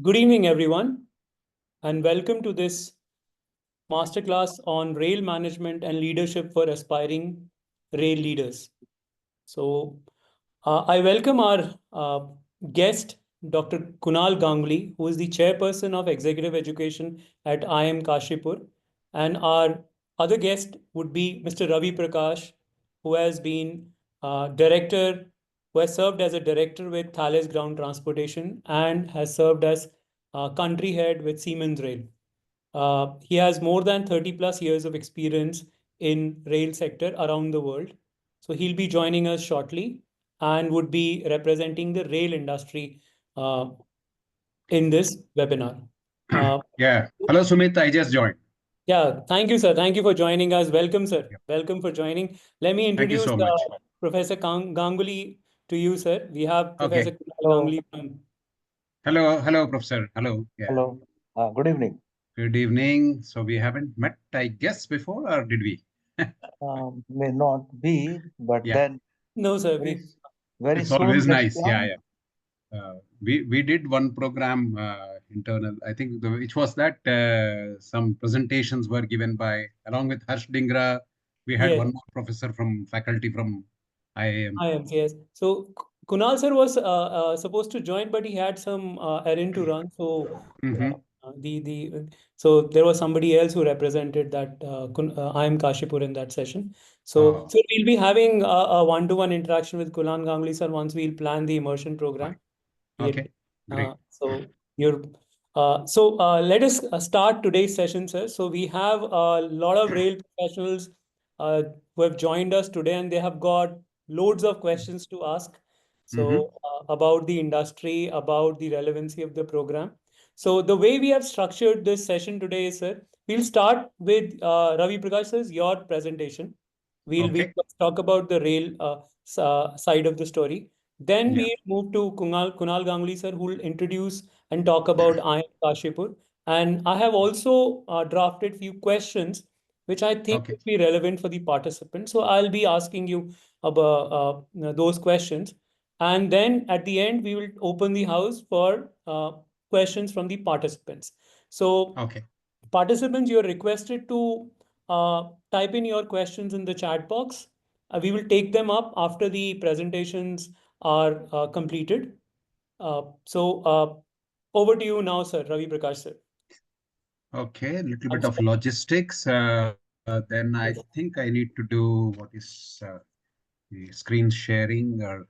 Good evening, everyone, and welcome to this masterclass on rail management and leadership for aspiring rail leaders. So, I welcome our guest, Dr. Kunal Ganguly, who is the chairperson of executive education at IIM Kashipur, and our other guest would be Mr. Ravi Prakash, who has been director, who has served as a director with Thales Ground Transportation and has served as country head with Siemens Rail. He has more than 30 plus years of experience in rail sector around the world. So he'll be joining us shortly and would be representing the rail industry uh, in this webinar. Uh, Yeah. Hello, Sumit. I just joined. yeah, thank you, sir. Thank you for joining us. Welcome, sir. Yeah. Welcome for joining. Let me Thank you introduce so much. Professor Ganguly to you, sir. We have Professor Okay. Kunal Hello, Ganguly from. Hello, Professor. Hello. Yeah. hello. Good evening. Good evening. So we haven't met, I guess, before, or did we? May not be, but Yeah. then No, sir. very, very It's soon always next nice. Yeah, time. yeah. We did one program internal. I think which was that some presentations were given by along with Harsh Dingra. We had Yes. one more professor from faculty from IIM. I am, yes. So Kunal sir was supposed to join, but he had some errand to run. So Mm-hmm. the so there was somebody else who represented that I am Kashipur in that session. So Oh, we'll be having a one-to-one interaction with Kunal Ganguly sir once we'll plan the immersion program. fine. It, Okay. Great. so you're let us start today's session, sir. So we have a lot of rail professionals uh, who have joined us today, and they have got loads of questions to ask. Mm-hmm. So about the industry, about the relevancy of the program. So the way we have structured this session today is, sir, we'll start with Ravi Prakash sir's your presentation. We'll Okay. talk about the rail side of the story. Then Yeah. we move to Kunal Ganguly sir, who will introduce and talk about IIM Kashipur. And I have also drafted few questions which I think Okay. would be relevant for the participants. So I'll be asking you about those questions. And then at the end, we will open the house for questions from the participants. So Okay. participants, you're requested to type in your questions in the chat box. We will take them up after the presentations are completed. Over to you now, sir, Ravi Prakash, sir. Okay, a little I'm bit of sorry. logistics. Then I Yes. think I need to do what is the screen sharing or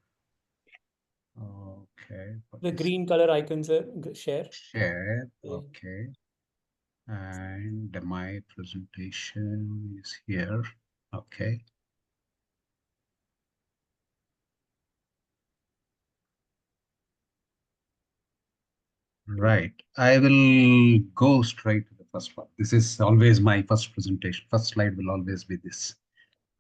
okay, what The is green color icon, sir, share. share? Okay. Okay, and my presentation is here. Okay, right. I will go straight to the first one. This is always my first presentation. First slide will always be this.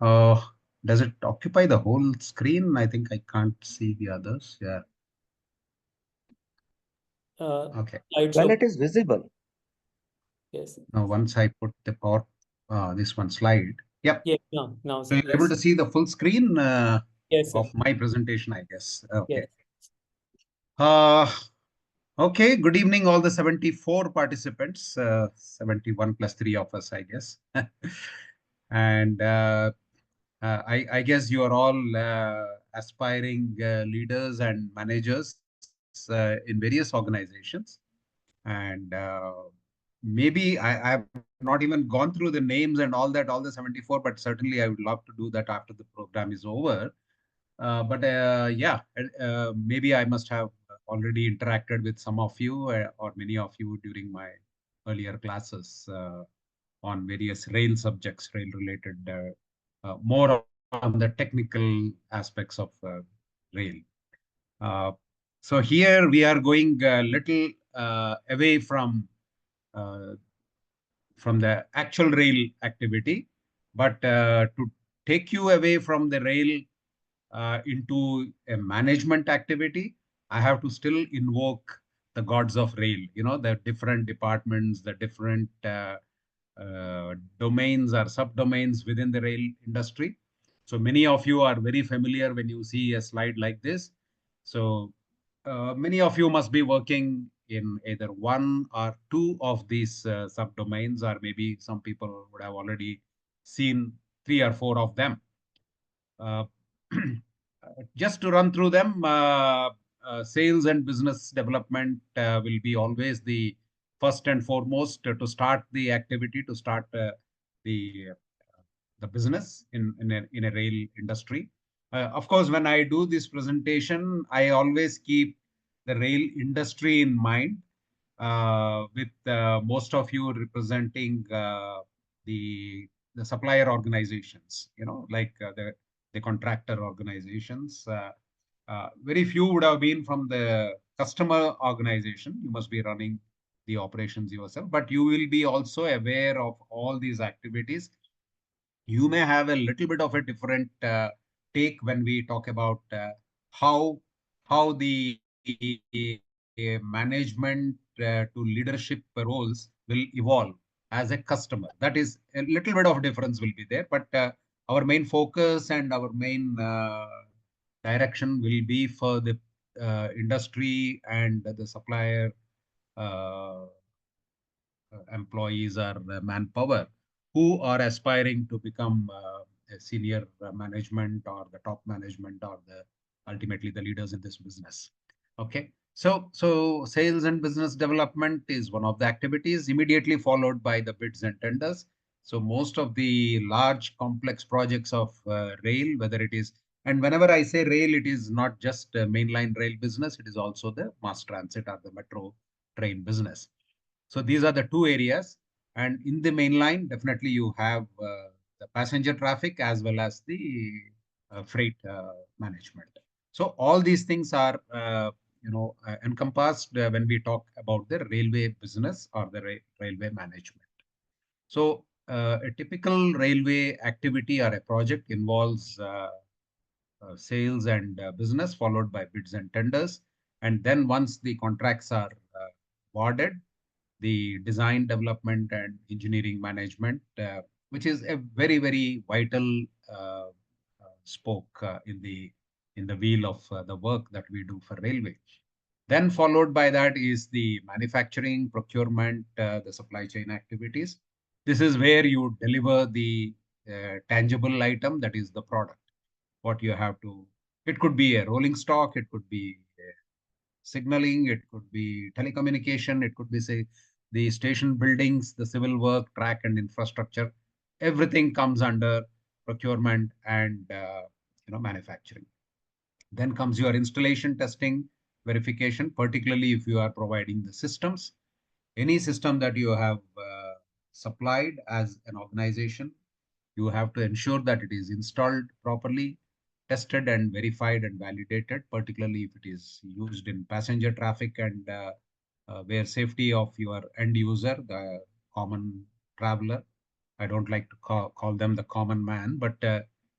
Uh, does it occupy the whole screen? I think I can't see the others. Yeah. Uh, Okay. Well, slideshow. it is visible. Yes. Now, once I put the power, this one slide. Yep. Yes. Now, So sir. you're able Yes. to see the full screen Yes, sir. of my presentation, I guess. Okay. Yes. Uh, okay. Good evening, all the 74 participants, 71 plus three of us, I guess. And I guess you are all aspiring leaders and managers in various organizations. And maybe I've not even gone through the names and all that, all the 74, but certainly I would love to do that after the program is over. But yeah, maybe I must have already interacted with some of you or many of you during my earlier classes on various rail subjects, rail related, more on the technical aspects of rail. Uh, so here we are going a little away uh, from the actual rail activity, but to take you away from the rail into a management activity, I have to still invoke the gods of rail, the different departments, the different domains or subdomains within the rail industry. So many of you are very familiar when you see a slide like this. So many of you must be working in either one or two of these subdomains, or maybe some people would have already seen three or four of them. Uh, just to run through them, sales and business development will be always the first and foremost to start the activity, to start the the business in a rail industry. Of course, when I do this presentation, I always keep the rail industry in mind, with most of you representing the the supplier organizations, like the contractor organizations. Very few would have been from the customer organization. You must be running the operations yourself, but you will be also aware of all these activities. You may have a little bit of a different take when we talk about how the management to leadership roles will evolve as a customer. That is a little bit of difference will be there, but our main focus and our main direction will be for the industry and the supplier uh, employees or manpower who are aspiring to become a senior management or the top management or the ultimately the leaders in this business. Okay. So sales and business development is one of the activities, immediately followed by the bids and tenders. So most of the large complex projects of rail, whether it is, and whenever I say rail, it is not just mainline rail business, it is also the mass transit or the metro train business. So these are the two areas. And in the main line, definitely you have the passenger traffic as well as the freight management. So all these things are, encompassed when we talk about the railway business or the railway management. So a typical railway activity or a project involves sales and business, followed by bids and tenders. And then once the contracts are awarded, the design, development, and engineering management, which is a very, very vital spoke in the wheel of the work that we do for railway. Then followed by that is the manufacturing, procurement, the supply chain activities. This is where you deliver the tangible item, that is the product. What you have to, it could be a rolling stock, it could be signaling, it could be telecommunication, it could be, say, the station buildings, the civil work, track and infrastructure. Everything comes under procurement and manufacturing. Then comes your installation, testing, verification, particularly if you are providing the systems. Any system that you have supplied as an organization, you have to ensure that it is installed properly, tested and verified and validated, particularly if it is used in passenger traffic and where safety of your end user, the common traveler, I don't like to call them the common man, but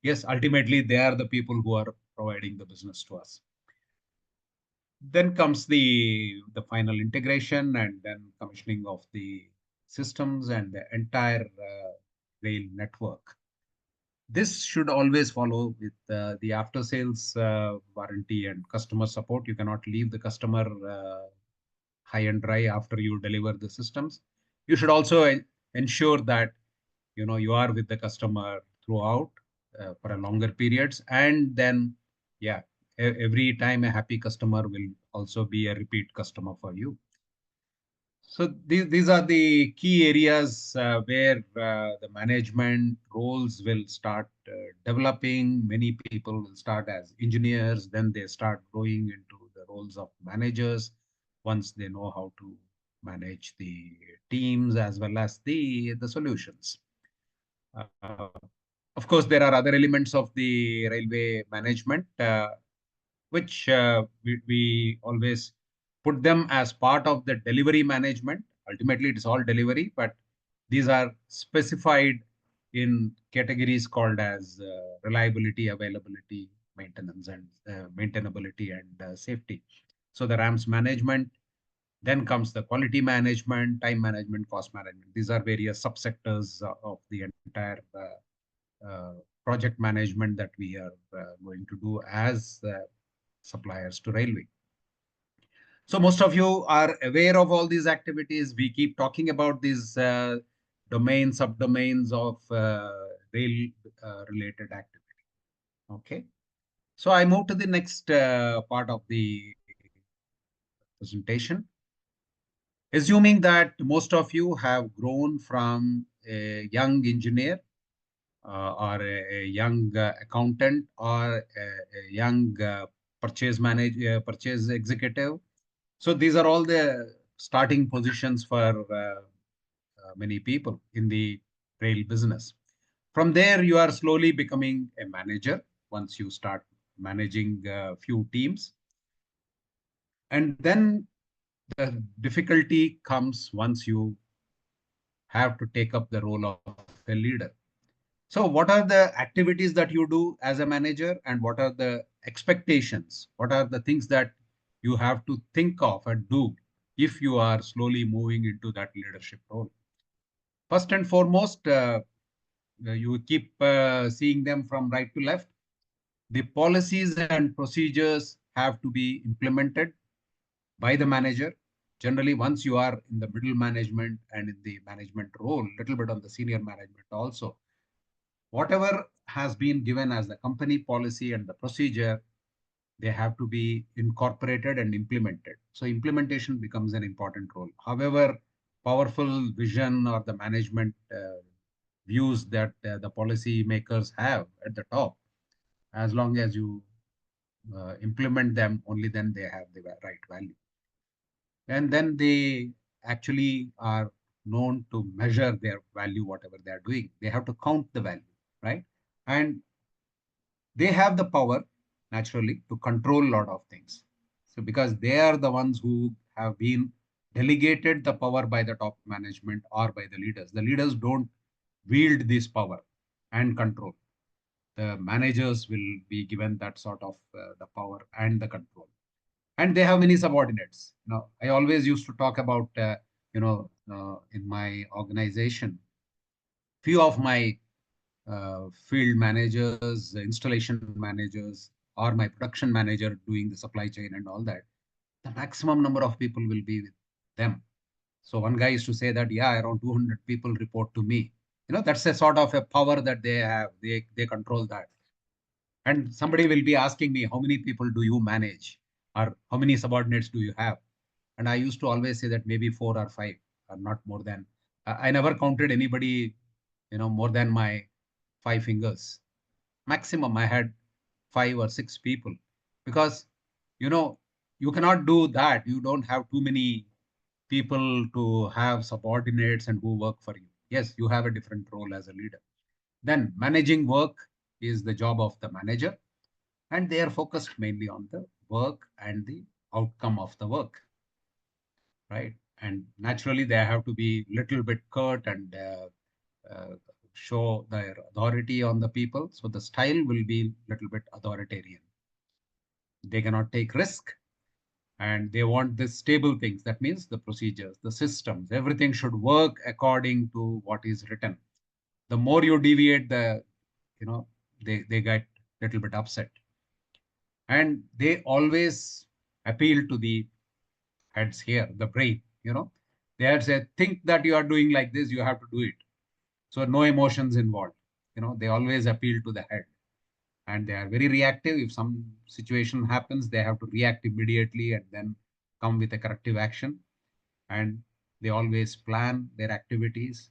yes, ultimately they are the people who are providing the business to us. Then comes the final integration and then commissioning of the systems and the entire rail network. This should always follow with the after sales warranty and customer support. You cannot leave the customer high and dry after you deliver the systems. You should also ensure that you are with the customer throughout for a longer periods, and then yeah, every time a happy customer will also be a repeat customer for you. So these are the key areas where the management roles will start developing. Many people will start as engineers, then they start growing into the roles of managers once they know how to manage the teams as well as the solutions. Uh, of course, there are other elements of the railway management, which we always put them as part of the delivery management. Ultimately, it is all delivery, but these are specified in categories called as reliability, availability, maintenance, and maintainability and safety. So the RAMS management, then comes the quality management, time management, cost management. These are various subsectors of the entire project management that we are going to do as suppliers to railway. So most of you are aware of all these activities. We keep talking about these domains, subdomains of rail related activity. Okay. So I move to the next part of the presentation. Assuming that most of you have grown from a young engineer or a young accountant or a young purchase manager, purchase executive. So these are all the starting positions for many people in the rail business. From there, you are slowly becoming a manager once you start managing a few teams. And then the difficulty comes once you have to take up the role of a leader. So, what are the activities that you do as a manager, and what are the expectations? What are the things that you have to think of and do if you are slowly moving into that leadership role? First and foremost, you keep seeing them from right to left. The policies and procedures have to be implemented by the manager. Generally, once you are in the middle management and in the management role, little bit on the senior management also, whatever has been given as the company policy and the procedure, they have to be incorporated and implemented. So implementation becomes an important role. However, powerful vision or the management views that the policy makers have at the top, as long as you implement them, only then they have the right value. And then they actually are known to measure their value, whatever they are doing. They have to count the value, right? And they have the power naturally to control a lot of things. So because they are the ones who have been delegated the power by the top management or by the leaders. The leaders don't wield this power and control. The managers will be given that sort of the power and the control. And they have many subordinates. I always used to talk about, in my organization, few of my field managers, installation managers, or my production manager doing the supply chain and all that, the maximum number of people will be with them. So one guy used to say that, yeah, around 200 people report to me. That's a sort of a power that they have. They control that. And somebody will be asking me, how many people do you manage? Or how many subordinates do you have? And I used to always say that maybe 4 or 5, or not more than. I never counted anybody, more than my 5 fingers. Maximum, I had 5 or 6 people. Because, you know, you cannot do that. You don't have too many people to have subordinates and who work for you. Yes, you have a different role as a leader. Then managing work is the job of the manager, and they are focused mainly on the work and the outcome of the work, right? And naturally, they have to be little bit curt and uh, show their authority on the people. So the style will be little bit authoritarian. They cannot take risk, and they want the stable things. That means the procedures, the systems, everything should work according to what is written. The more you deviate, you know they get little bit upset, and they always appeal to the heads here, the brain. They say, think that you are doing like this, you have to do it. So no emotions involved. They always appeal to the head, and they are very reactive. If some situation happens, they have to react immediately and then come with a corrective action. And they always plan their activities,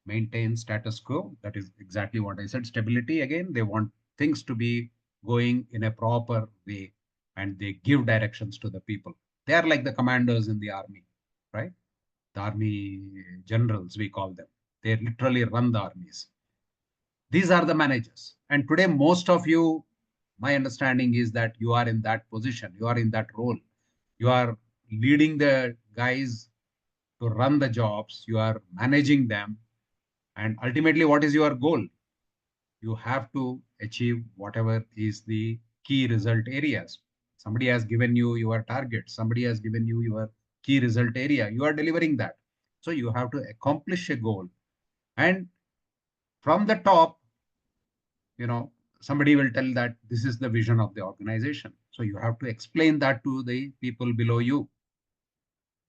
maintain status quo. That is exactly what I said. Stability again. They want things to be going in a proper way, and they give directions to the people. They are like the commanders in the army, right? The army generals, we call them. They literally run the armies. These are the managers. And today, most of you, my understanding is that you are in that position, you are in that role. You are leading the guys to run the jobs, you are managing them. And ultimately, what is your goal? You have to achieve whatever is the key result areas. Somebody has given you your target, somebody has given you your key result area. You are delivering that. So you have to accomplish a goal. And from the top, somebody will tell that this is the vision of the organization. So you have to explain that to the people below you.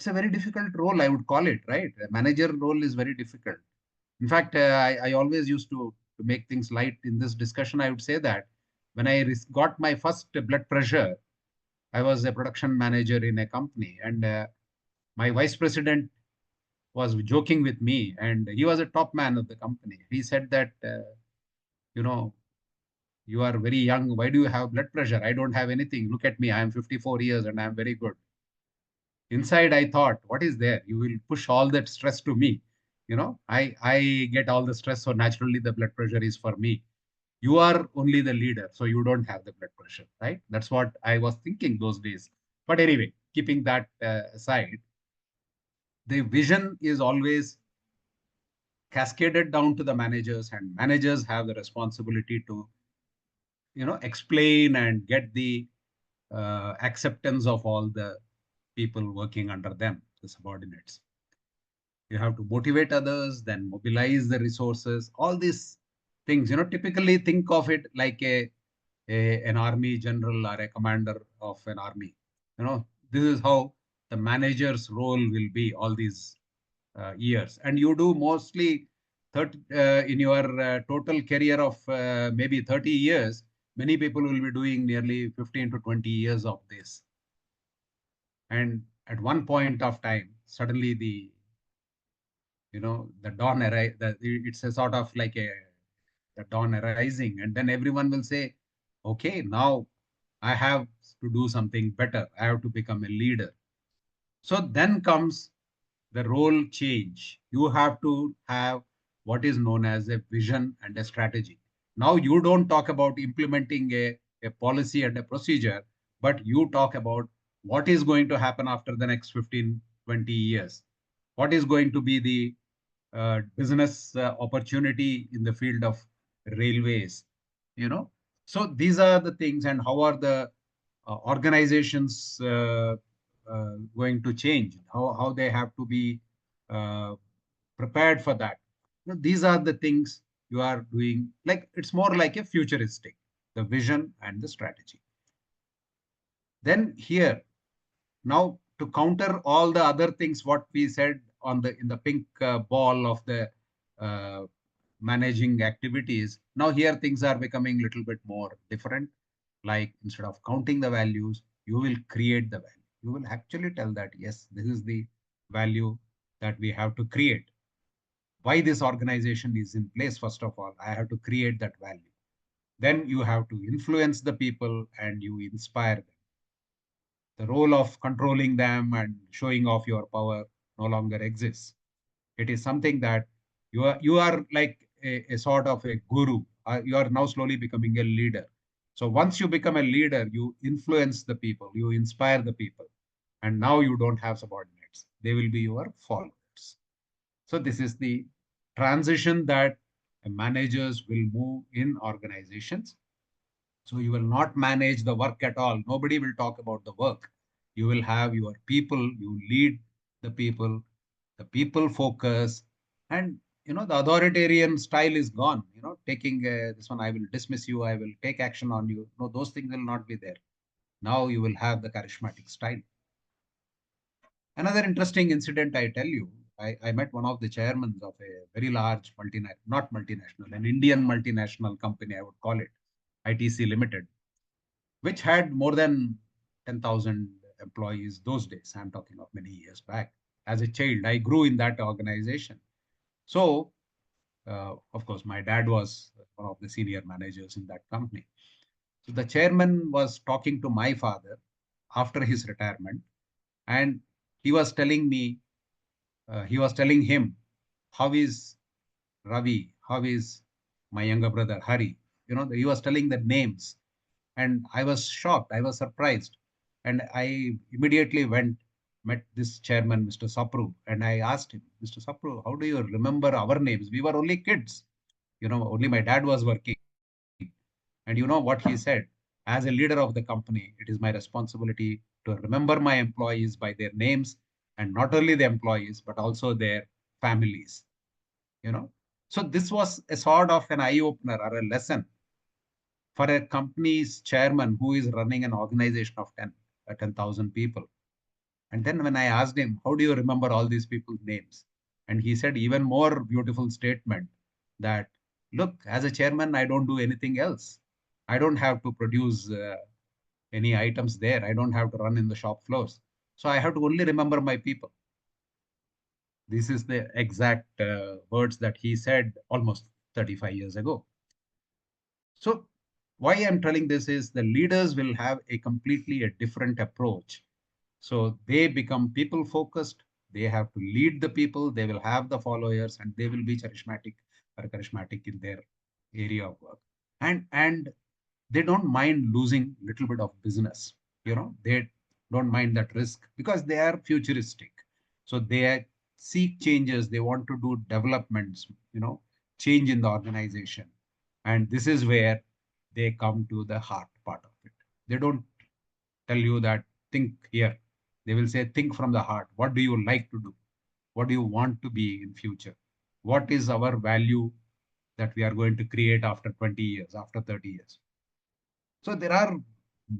it's a very difficult role, I would call it, right? A manager role is very difficult. In fact, I always used to make things light in this discussion. I would say that when I got my first blood pressure, I was a production manager in a company, and my vice president was joking with me, and he was a top man of the company. He said that, you know, you are very young. Why do you have blood pressure? I don't have anything. Look at me. I am 54 years and I am very good. Inside, I thought, what is there? You will push all that stress to me. I get all the stress. So naturally, the blood pressure is for me. You are only the leader. So you don't have the blood pressure, right? That's what I was thinking those days. But anyway, keeping that aside, the vision is always cascaded down to the managers, and managers have the responsibility to explain and get the acceptance of all the people working under them, the subordinates. You have to motivate others, then mobilize the resources, all these things. Typically think of it like an army general or a commander of an army. This is how the manager's role will be all these years. And you do mostly 30, in your total career of maybe 30 years, many people will be doing nearly 15 to 20 years of this. And at one point of time, suddenly the dawn arrive. It's a sort of like the dawn arising, and then everyone will say, okay, now I have to do something better. I have to become a leader. So then comes the role change. You have to have what is known as a vision and a strategy. Now you don't talk about implementing a policy and a procedure, but you talk about what is going to happen after the next 15, 20 years. What is going to be the business opportunity in the field of railways, you know. So these are the things, and how are the organizations going to change, how they have to be uh, prepared for that. These are the things you are doing, like it's more like a futuristic, the vision and the strategy. Then here, now to counter all the other things what we said on the in the pink ball of the uh, managing activities, now here things are becoming a little bit more different. Like instead of counting the values, you will create the value. You will actually tell that, yes, this is the value that we have to create. Why this organization is in place? First of all, I have to create that value. Then you have to influence the people and you inspire them. The role of controlling them and showing off your power no longer exists. It is something that you are like a sort of a guru. You are now slowly becoming a leader. So once you become a leader, you influence the people, you inspire the people, and now you don't have subordinates. They will be your followers. So this is the transition that managers will move in organizations. So you will not manage the work at all. Nobody will talk about the work. You will have your people, you lead the people focus, and the authoritarian style is gone. Taking this one, I will dismiss you, I will take action on you. No, those things will not be there. Now you will have the charismatic style. Another interesting incident I tell you, I met one of the chairmen of a very large not multinational, an Indian multinational company, I would call it, ITC Limited, which had more than 10,000 employees those days. I'm talking of many years back. As a child, I grew in that organization. So, of course, my dad was one of the senior managers in that company. So the chairman was talking to my father after his retirement, and he was telling me, he was telling him, how is Ravi? How is my younger brother, Hari? He was telling the names. And I was shocked. I was surprised. And I immediately met this chairman, Mr. Sapru, and I asked him, Mr. Sapru, how do you remember our names? We were only kids. Only my dad was working. And you know what he said? As a leader of the company, it is my responsibility to remember my employees by their names, and not only the employees, but also their families. You know, so this was a sort of an eye opener or a lesson for a company's chairman who is running an organization of 10,000 people. And then when I asked him, how do you remember all these people's names? And he said even more beautiful statement that, look, as a chairman, I don't do anything else. I don't have to produce any items there. I don't have to run in the shop floors. So I have to only remember my people. This is the exact words that he said almost 35 years ago. So why I'm telling this is the leaders will have a completely a different approach. So they become people focused. They have to lead the people. They will have the followers, and they will be charismatic in their area of work. And they don't mind losing little bit of business. They don't mind that risk because they are futuristic. So they seek changes. They want to do developments. Change in the organization, and this is where they come to the heart part of it. They don't tell you that think here. They will say think from the heart. What do you like to do? What do you want to be in future? What is our value that we are going to create after 20 years, after 30 years? So there are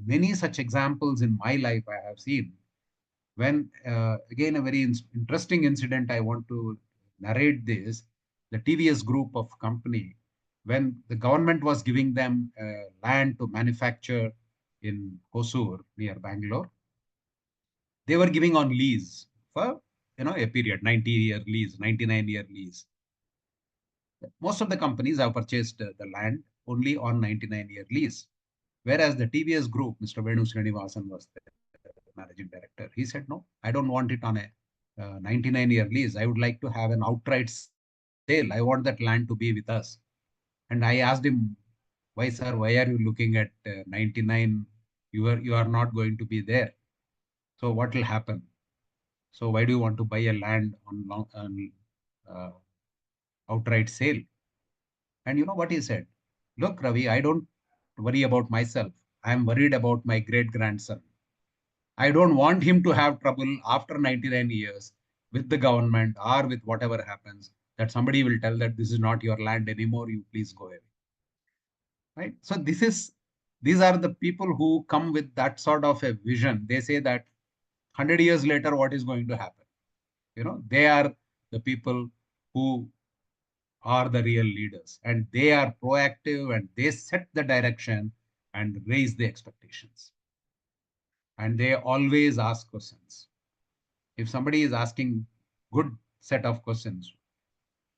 many such examples in my life I have seen when, again, a very interesting incident I want to narrate this. The TVS group of company, when the government was giving them land to manufacture in Hosur near Bangalore, they were giving on lease for a period, 90-year lease, 99-year lease. Most of the companies have purchased the land only on 99-year lease. Whereas the TVS group, Mr. Venu Srinivasan was the managing director. He said, no, I don't want it on a 99-year lease. I would like to have an outright sale. I want that land to be with us. And I asked him, why, sir, why are you looking at 99? You are not going to be there. So what will happen? So why do you want to buy a land on uh, outright sale? And you know what he said? Look, Ravi, I don't worry about myself. I am worried about my great grandson. I don't want him to have trouble after 99 years with the government or with whatever happens, that somebody will tell that this is not your land anymore, you please go away. Right? So these are the people who come with that sort of a vision. They say that 100 years later, what is going to happen? They are the people who are the real leaders, and they are proactive, and they set the direction and raise the expectations. And they always ask questions. If somebody is asking good set of questions,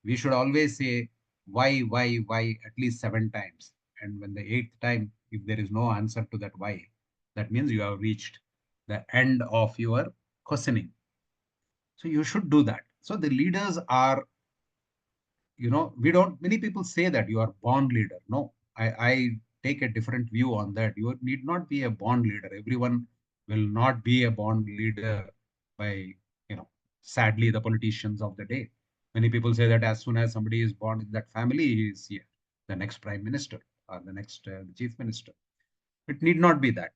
we should always say why at least 7 times. And when the 8th time, if there is no answer to that why, that means you have reached the end of your questioning. So you should do that. So the leaders are, we don't, many people say that you are born leader. No, I take a different view on that. You need not be a born leader. Everyone will not be a born leader by, sadly, the politicians of the day. Many people say that as soon as somebody is born in that family, he is here, the next prime minister or the next chief minister. It need not be that.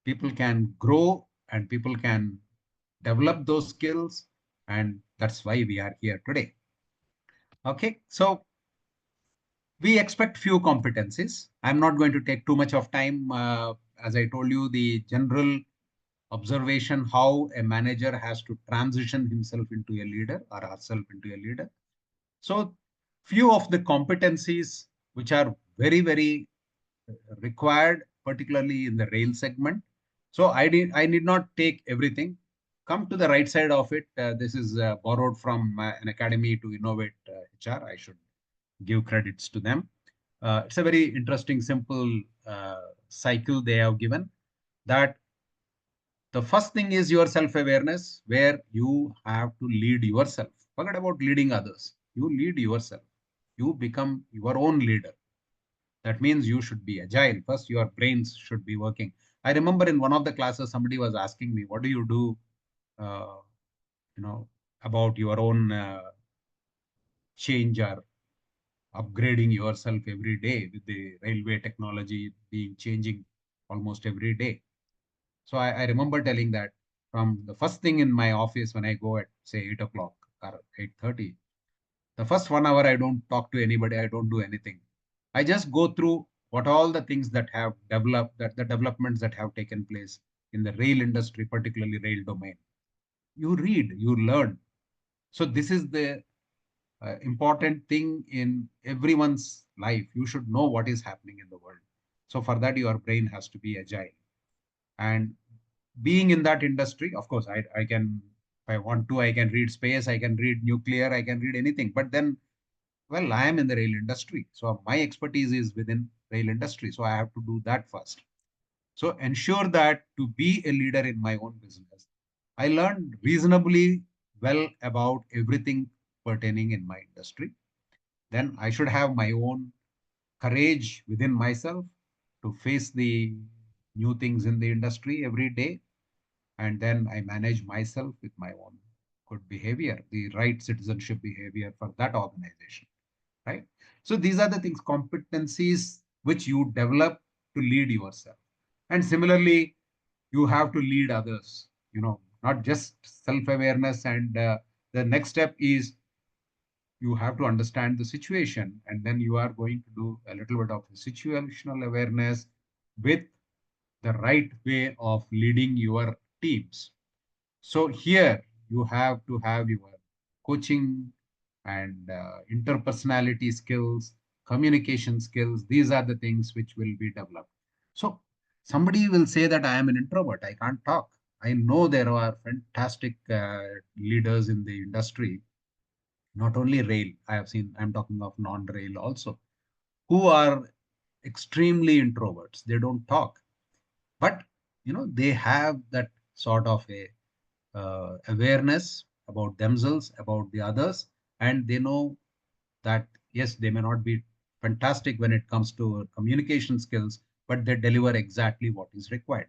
People can grow and people can develop those skills. And that's why we are here today. Okay, so we expect few competencies. I'm not going to take too much of time. As I told you, the general observation how a manager has to transition himself into a leader or herself into a leader. So few of the competencies which are very, very required, particularly in the rail segment. So I need not take everything. Come to the right side of it. This is borrowed from an academy to innovate HR. I should give credits to them. It's a very interesting, simple cycle they have given, that the first thing is your self-awareness, where you have to lead yourself. Forget about leading others. You lead yourself. You become your own leader. That means you should be agile. First, your brains should be working. I remember in one of the classes, somebody was asking me, what do you do, uh, about your own change or upgrading yourself every day with the railway technology being changing almost every day. So I remember telling that from the first thing in my office when I go at say 8 o'clock or 8:30, the first 1 hour I don't talk to anybody, I don't do anything. I just go through what all the things that have developed, that the developments that have taken place in the rail industry, particularly rail domain. You read, you learn. So this is the important thing in everyone's life. You should know what is happening in the world. So for that, your brain has to be agile. And being in that industry, of course, I can, if I want to, I can read space, I can read nuclear, I can read anything. But then, well, I am in the rail industry. So my expertise is within rail industry. So I have to do that first. So ensure that to be a leader in my own business, I learned reasonably well about everything pertaining in my industry. Then I should have my own courage within myself to face the new things in the industry every day. And then I manage myself with my own good behavior, the right citizenship behavior for that organization, right? So these are the things, competencies which you develop to lead yourself. And similarly, you have to lead others, not just self-awareness. And the next step is you have to understand the situation, and then you are going to do a little bit of situational awareness with the right way of leading your teams. So here you have to have your coaching and interpersonality skills, communication skills. These are the things which will be developed. So somebody will say that I am an introvert, I can't talk. I know there are fantastic leaders in the industry, not only rail. I have seen, I'm talking of non-rail also, who are extremely introverts. They don't talk, but they have that sort of a awareness about themselves, about the others, and they know that yes, they may not be fantastic when it comes to communication skills, but they deliver exactly what is required.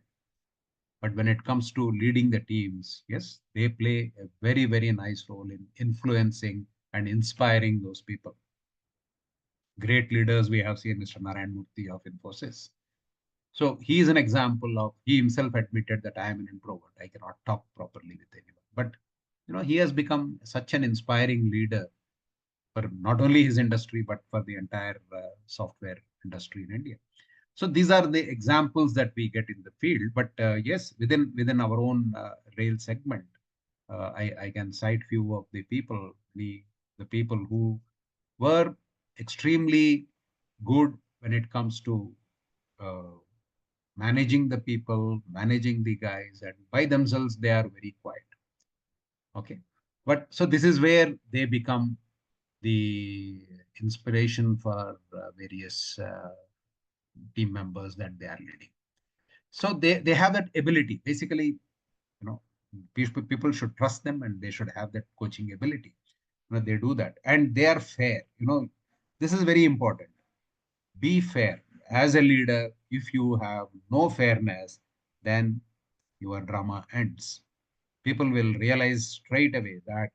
But when it comes to leading the teams, yes, they play a very, very nice role in influencing and inspiring those people. Great leaders we have seen, Mr. Narayan Murthy of Infosys. So he is an example of, he himself admitted that I am an introvert. I cannot talk properly with anyone. But he has become such an inspiring leader for not only his industry, but for the entire software industry in India. So these are the examples that we get in the field. But yes, within our own rail segment, I can cite few of the people, the people who were extremely good when it comes to uh, managing the people, managing the guys, and by themselves, they are very quiet. Okay. But so this is where they become the inspiration for various team members that they are leading. So they have that ability. Basically, people should trust them and they should have that coaching ability. They do that and they are fair. This is very important. Be fair. As a leader, if you have no fairness, then your drama ends. People will realize straight away that,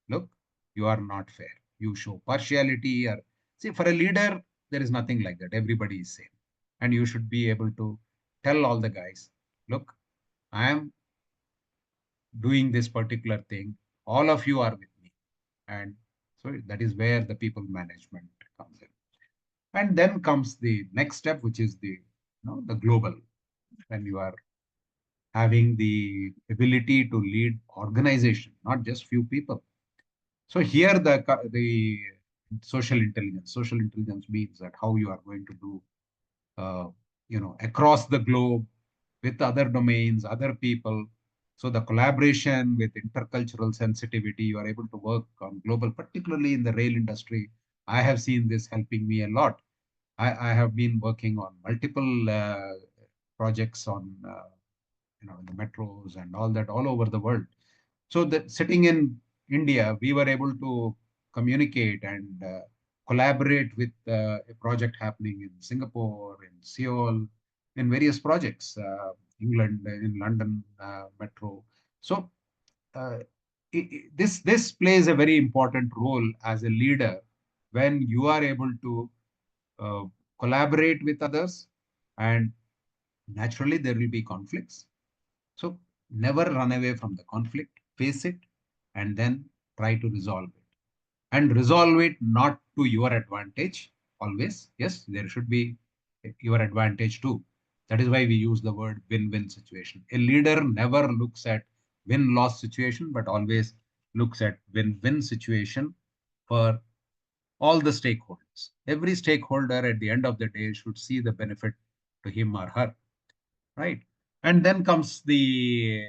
look, you are not fair. You show partiality. Or see, for a leader, there is nothing like that. Everybody is same. And you should be able to tell all the guys, look, I am doing this particular thing. All of you are with me. And so that is where the people management comes in. And then comes the next step, which is the global. When you are having the ability to lead organization, not just few people. So here the social intelligence. Social intelligence means that how you are going to do, across the globe with other domains, other people. So the collaboration with intercultural sensitivity, you are able to work on global, particularly in the rail industry. I have seen this helping me a lot. I have been working on multiple projects on, in the metros and all that all over the world. So that sitting in India, we were able to communicate and collaborate with a project happening in Singapore, in Seoul, in various projects, England, in London metro. So uh, this plays a very important role as a leader when you are able to uh, collaborate with others, and naturally there will be conflicts. So never run away from the conflict, face it, and then try to resolve it. And resolve it not to your advantage always. Yes, there should be your advantage too. That is why we use the word win-win situation. A leader never looks at win-loss situation, but always looks at win-win situation for all the stakeholders. Every stakeholder at the end of the day should see the benefit to him or her, right? And then comes the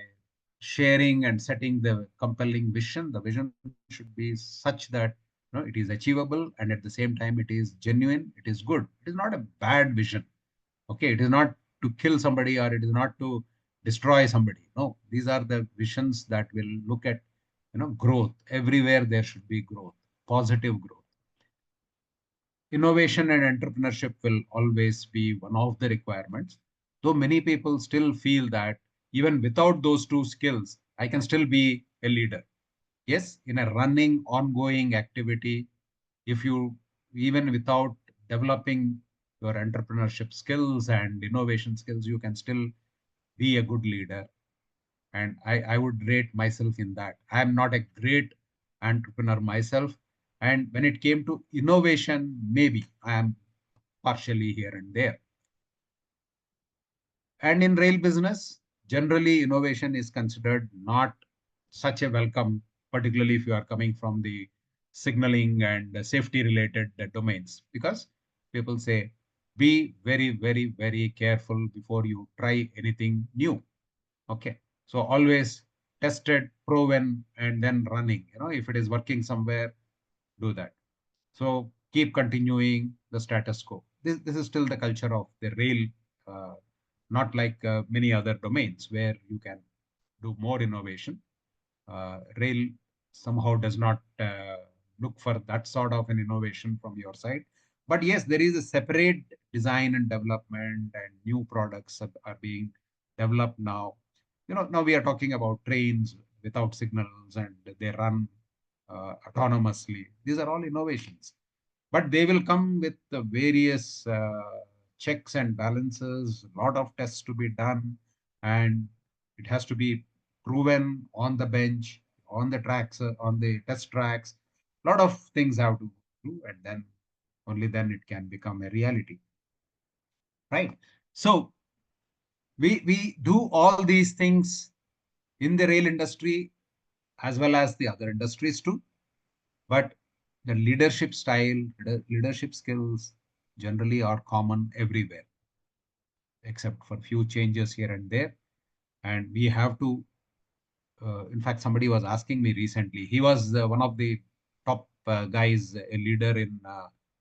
sharing and setting the compelling vision. The vision should be such that it is achievable, and at the same time it is genuine, it is good. It is not a bad vision. Okay, it is not to kill somebody or it is not to destroy somebody. No, these are the visions that will look at growth. Everywhere there should be growth, positive growth. Innovation and entrepreneurship will always be one of the requirements, though many people still feel that even without those two skills, I can still be a leader. Yes, in a running, ongoing activity, if you, even without developing your entrepreneurship skills and innovation skills, you can still be a good leader. And I would rate myself in that. I am not a great entrepreneur myself. And when it came to innovation, maybe I am partially here and there. And in rail business, generally innovation is considered not such a welcome, particularly if you are coming from the signaling and safety related domains, because people say, be very, very, very careful before you try anything new. Okay. So always tested, proven, and then running. If it is working somewhere, do that. So keep continuing the status quo. This is still the culture of the rail, not like many other domains where you can do more innovation. Rail somehow does not look for that sort of an innovation from your side. But yes, there is a separate design and development, and new products are being developed now. Now we are talking about trains without signals and they run autonomously. These are all innovations, but they will come with the various checks and balances, a lot of tests to be done, and it has to be proven on the bench, on the tracks, on the test tracks. A lot of things have to do, and then only then it can become a reality, right? So we do all these things in the rail industry as well as the other industries too. But the leadership style, leadership skills generally are common everywhere, except for few changes here and there. And we have to, in fact, somebody was asking me recently, he was one of the top guys, a leader in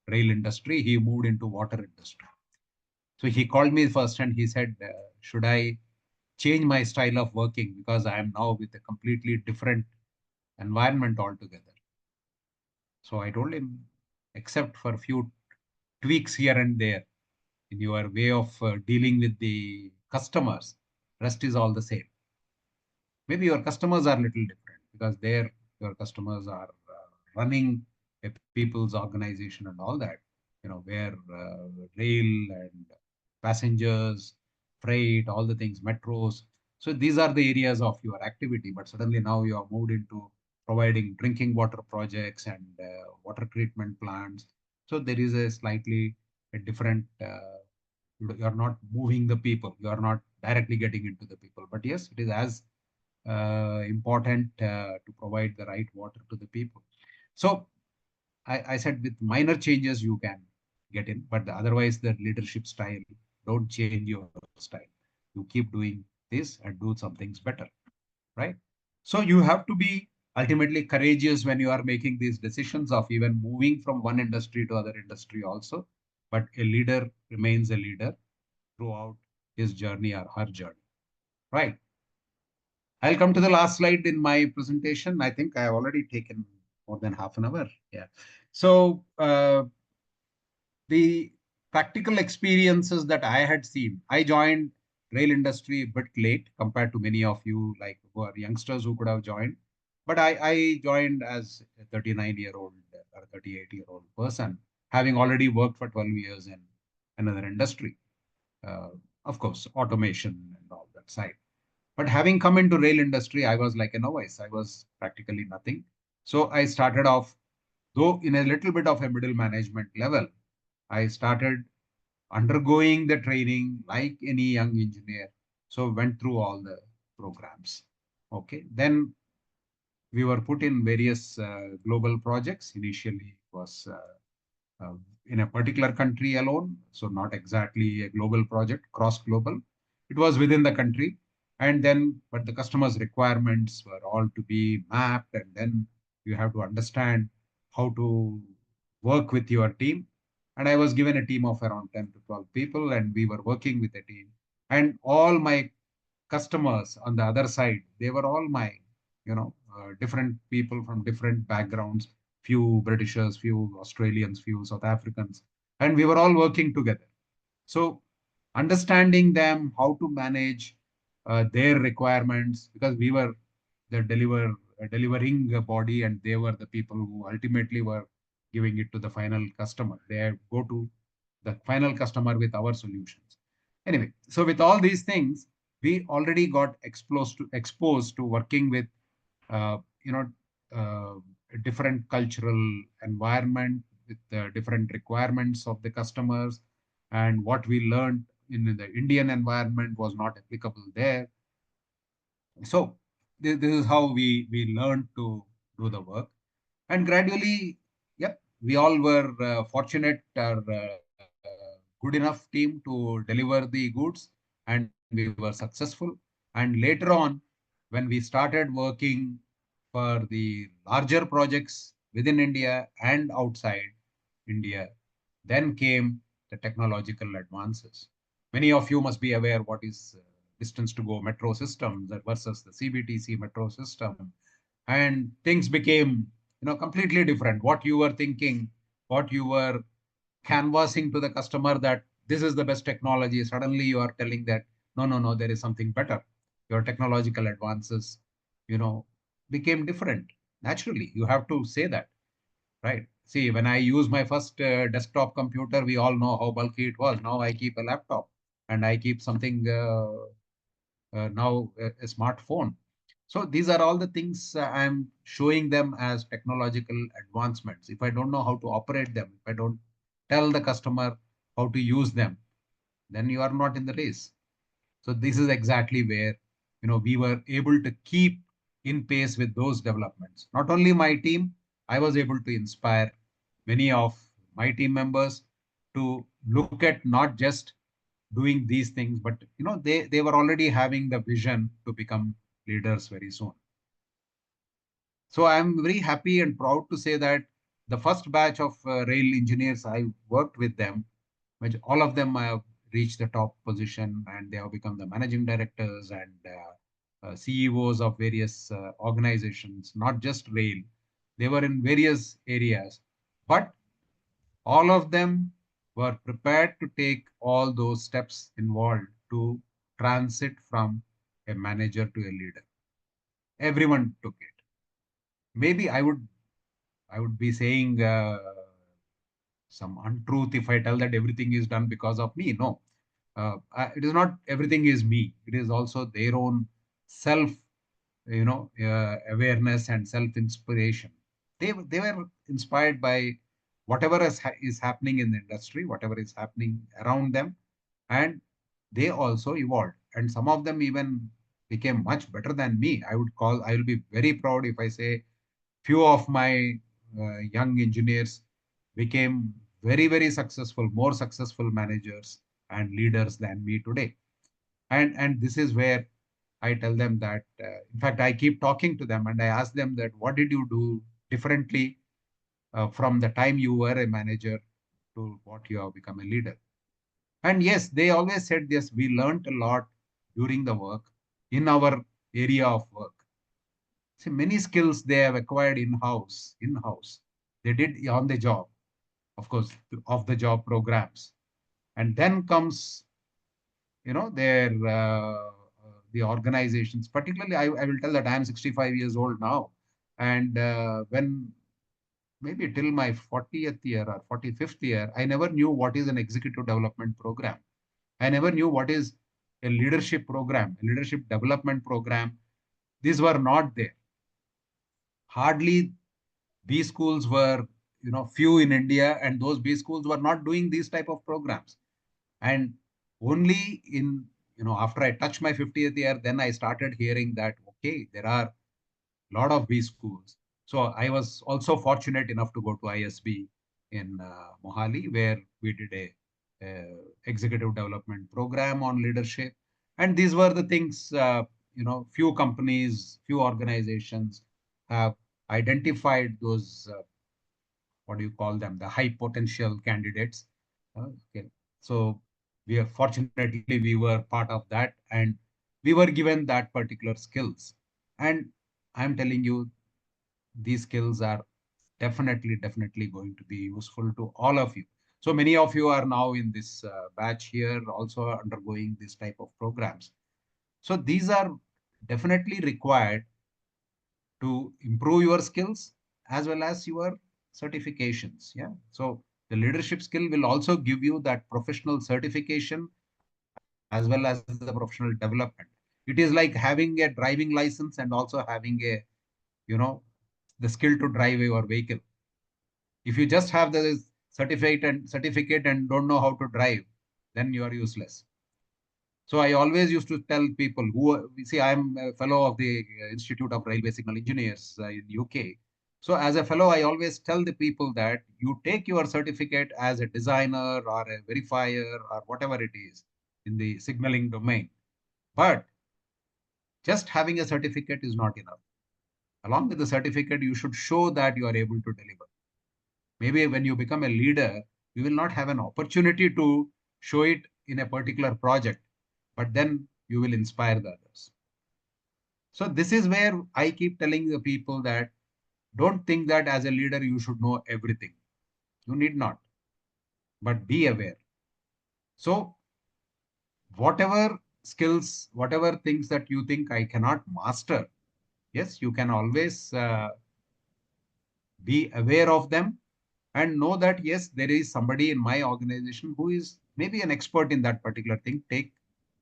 rail industry. He moved into water industry. So he called me first and he said, should I change my style of working because I am now with a completely different environment altogether? So I told him, except for a few tweaks here and there in your way of dealing with the customers, rest is all the same. Maybe your customers are a little different because there your customers are running a people's organization and all that, where rail and passengers, freight, all the things, metros. So these are the areas of your activity, but suddenly now you are moved into providing drinking water projects and water treatment plants. So there is a slightly a different, you are not moving the people, you are not directly getting into the people. But yes, it is as important to provide the right water to the people. So I said with minor changes you can get in, but otherwise the leadership style, don't change your style. You keep doing this and do some things better, right? So you have to be ultimately courageous when you are making these decisions of even moving from one industry to other industry also. But a leader remains a leader throughout his journey or her journey, right? I'll come to the last slide in my presentation. I think I have already taken more than half an hour. Yeah. So the practical experiences that I had seen, I joined rail industry a bit late compared to many of you, like who are youngsters who could have joined. But I joined as a 39-year-old or 38-year-old person, having already worked for 12 years in another industry. Uh, of course, automation and all that side. But having come into rail industry, I was like a novice. I was practically nothing. So I started off, though in a little bit of a middle management level, I started undergoing the training like any young engineer. So went through all the programs. Okay. Then we were put in various global projects. Initially, it was in a particular country alone, so not exactly a global project, cross global. It was within the country, and then but the customer's requirements were all to be mapped, and then you have to understand how to work with your team. And I was given a team of around 10 to 12 people, and we were working with a team. And all my customers on the other side, they were all my, different people from different backgrounds, few Britishers, few Australians, few South Africans, and we were all working together. So understanding them, how to manage their requirements, because we were the delivering body, and they were the people who ultimately were giving it to the final customer. They go to the final customer with our solutions. Anyway, so with all these things, we already got exposed to working with uh, you know uh, a different cultural environment with the different requirements of the customers, and what we learned in the Indian environment was not applicable there. So this is how we learned to do the work. And gradually, yep, we all were fortunate or good enough team to deliver the goods, and we were successful. And later on, when we started working for the larger projects within India and outside India, then came the technological advances. Many of you must be aware what is distance to go metro system versus the CBTC metro system, and things became completely different. What you were thinking, what you were canvassing to the customer that this is the best technology, suddenly you are telling that no, no, no, there is something better. Your technological advances, you know, became different. Naturally, you have to say that, right? See, when I use my first desktop computer, we all know how bulky it was. Now I keep a laptop, and I keep something now a smartphone. So these are all the things I'm showing them as technological advancements. If I don't know how to operate them, if I don't tell the customer how to use them, then you are not in the race. So this is exactly where we were able to keep in pace with those developments. Not only my team, I was able to inspire many of my team members to look at not just doing these things, but they were already having the vision to become leaders very soon. So I'm very happy and proud to say that the first batch of rail engineers, I worked with them, which all of them have reached the top position, and they have become the managing directors and CEOs of various organizations, not just rail. They were in various areas, but all of them were prepared to take all those steps involved to transit from a manager to a leader. Everyone took it. Maybe I would be saying some untruth if I tell that everything is done because of me. No, it is not everything is me. It is also their own self, awareness and self inspiration. They were inspired by whatever is happening in the industry, whatever is happening around them, and they also evolved. And some of them even became much better than me. I will be very proud if I say few of my young engineers became very, very successful, more successful managers and leaders than me today. And this is where I tell them that, in fact, I keep talking to them and I ask them that, what did you do differently from the time you were a manager to what you have become a leader? And yes, they always said, yes, we learned a lot during the work in our area of work. See, many skills they have acquired in-house. In-house, they did on the job, of course, off the job programs, and then comes, their the organizations. Particularly, I will tell that I am 65 years old now, and when maybe till my 40th year or 45th year, I never knew what is an executive development program. I never knew what is a leadership program, a leadership development program. These were not there. Hardly B schools were, few in India, and those B schools were not doing these type of programs. And only in, after I touched my 50th year, then I started hearing that, okay, there are a lot of B schools. So I was also fortunate enough to go to ISB in Mohali, where we did a executive development program on leadership. And these were the things, few companies, few organizations have identified those, what do you call them, the high potential candidates. Okay. So fortunately, we were part of that, and we were given that particular skills. And I'm telling you, these skills are definitely going to be useful to all of you. So many of you are now in this batch here, also undergoing this type of programs. So these are definitely required to improve your skills as well as your certifications. Yeah. So the leadership skill will also give you that professional certification as well as the professional development. It is like having a driving license and also having a, you know, the skill to drive your vehicle. If you just have the certificate and don't know how to drive, then you are useless. So I always used to tell people who see I'm a fellow of the Institute of Railway Signal Engineers in UK. So as a fellow, I always tell the people that you take your certificate as a designer or a verifier or whatever it is in the signaling domain. But just having a certificate is not enough. Along with the certificate, you should show that you are able to deliver. Maybe when you become a leader, you will not have an opportunity to show it in a particular project, but then you will inspire the others. So this is where I keep telling the people that don't think that as a leader you should know everything. You need not, but be aware. So whatever skills, whatever things that you think I cannot master, yes, you can always be aware of them and know that, yes, there is somebody in my organization who is maybe an expert in that particular thing. Take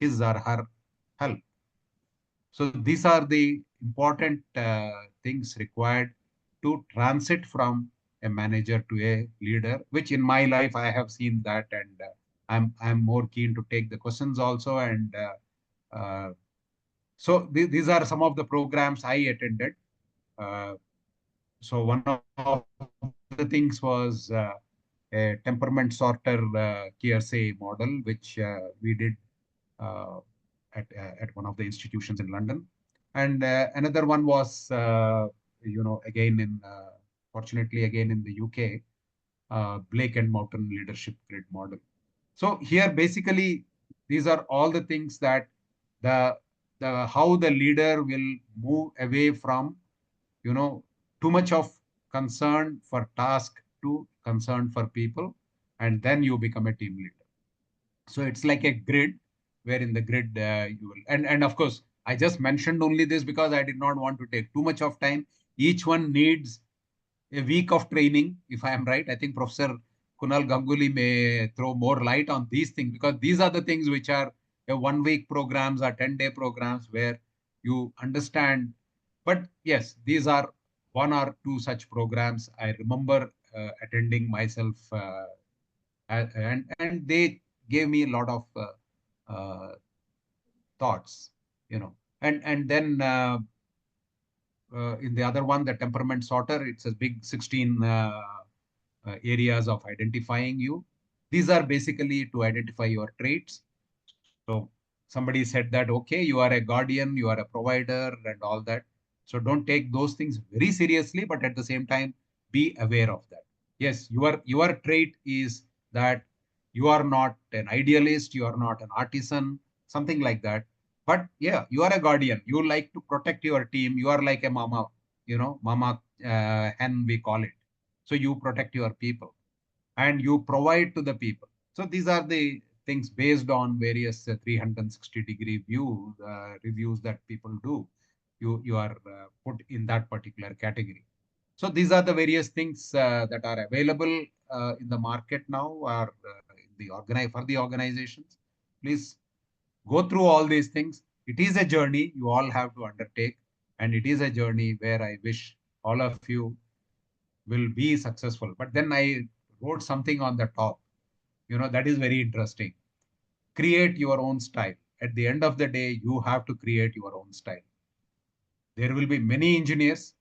his or her help. So these are the important things required to transit from a manager to a leader, which in my life I have seen that, and I'm more keen to take the questions also. And so these are some of the programs I attended. Uh, so one of the things was a temperament sorter QRSA model, which we did uh, at one of the institutions in London. And another one was, again fortunately, again in the UK, Blake and Mountain Leadership Grid Model. So here, basically, these are all the things that the how the leader will move away from, too much of concern for task to concern for people, and then you become a team leader. So it's like a grid, where in the grid you will, and of course, I just mentioned only this because I did not want to take too much of time. Each one needs a week of training, if I am right. I think Professor Kunal Ganguly may throw more light on these things, because these are the things which are a 1 week programs or 10-day programs where you understand. But yes, these are one or two such programs I remember attending myself, and they gave me a lot of thoughts, and then in the other one, the temperament sorter, it's a big 16 areas of identifying you. These are basically to identify your traits. So somebody said that, okay, you are a guardian, you are a provider and all that. So don't take those things very seriously, but at the same time, be aware of that. Yes, your trait is that you are not an idealist, you are not an artisan, something like that. But yeah, you are a guardian. You like to protect your team. You are like a mama, mama hen, we call it. So you protect your people and you provide to the people. So these are the things based on various 360-degree view reviews that people do. You are put in that particular category. So these are the various things that are available in the market now, or in the for the organizations. Please go through all these things. It is a journey you all have to undertake, and it is a journey where I wish all of you will be successful. But then I wrote something on the top, that is very interesting. create your own style. At the end of the day, you have to create your own style. There will be many engineers,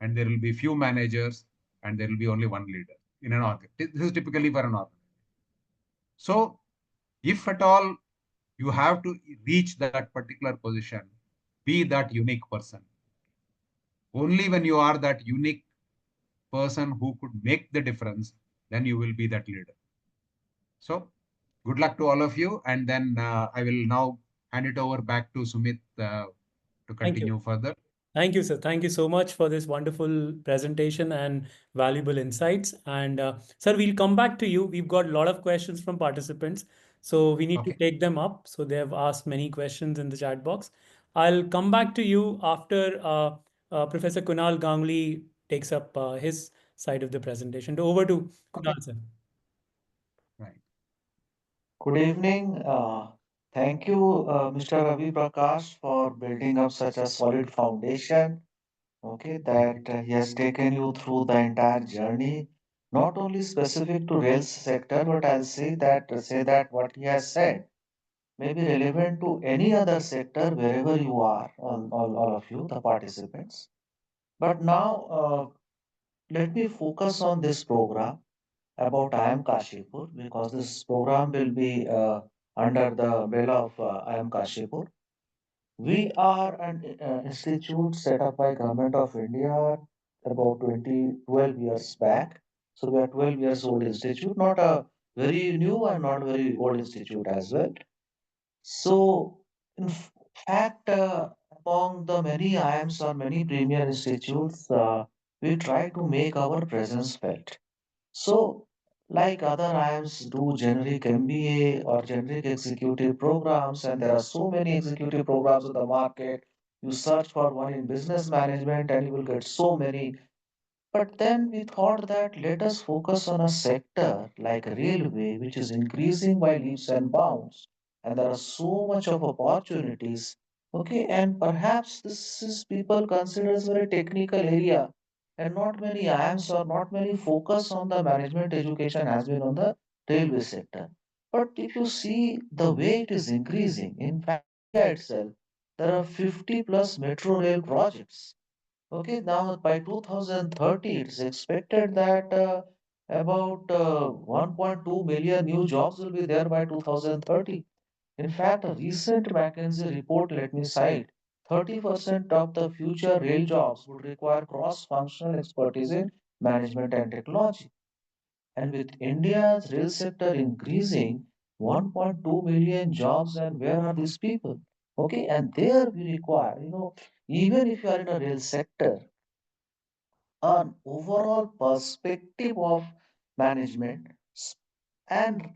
and there will be few managers, and there will be only one leader in an org. This is typically for an org. So, if at all you have to reach that particular position, be that unique person. Only when you are that unique person who could make the difference, then you will be that leader. So, good luck to all of you. And then I will now hand it over back to Sumit to Thank you. continue further. Thank you, sir. Thank you so much for this wonderful presentation and valuable insights. And sir, we'll come back to you. We've got a lot of questions from participants, so we need to Okay. take them up. So they have asked many questions in the chat box. I'll come back to you after Professor Kunal Ganguly takes up his side of the presentation. Over to Okay. Kunal, sir. Right. Good evening. Thank you, Mr. Ravi Prakash, for building up such a solid foundation. Okay, Thank you. that he has taken you through the entire journey, not only specific to rail sector, but I'll say that what he has said may be relevant to any other sector wherever you are, all of you, the participants. But now, let me focus on this program about IIM Kashipur because this program will be under the umbrella of IIM Kashipur. We are an institute set up by Government of India about 12 years back. So we are 12 years old institute, not a very new and not very old institute as well. So in fact, among the many IIMs or many premier institutes, we try to make our presence felt. So, like other IIMs do generic MBA or generic executive programs, and there are so many executive programs in the market. You search for one in business management and you will get so many. But then we thought that let us focus on a sector like railway, which is increasing by leaps and bounds, and there are so much of opportunities. Okay, and perhaps this is people consider as a very technical area, and not many IIMs or not many focus on the management education has been on the railway sector. But if you see the way it is increasing, in fact, in India itself, there are 50 plus metro rail projects. Okay, now by 2030, it's expected that about 1.2 million new jobs will be there by 2030. In fact, a recent McKinsey report, let me cite, 30% of the future rail jobs would require cross-functional expertise in management and technology. And with India's rail sector increasing, 1.2 million jobs, and where are these people? Okay, and there we require, even if you are in a rail sector, an overall perspective of management and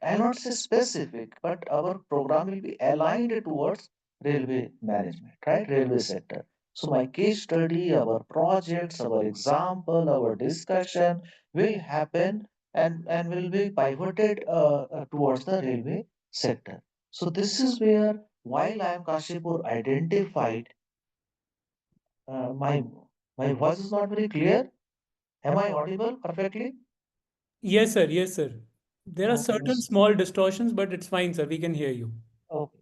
I'll not say specific, but our program will be aligned towards railway management, right? Railway sector. So my case study, our projects, our example, our discussion will happen and will be pivoted towards the railway sector. So this is where, while I am Kashipur identified, my voice is not very clear. Am I audible perfectly? Yes, sir. Yes, sir. There are Okay, certain small distortions, but it's fine, sir. We can hear you. okay.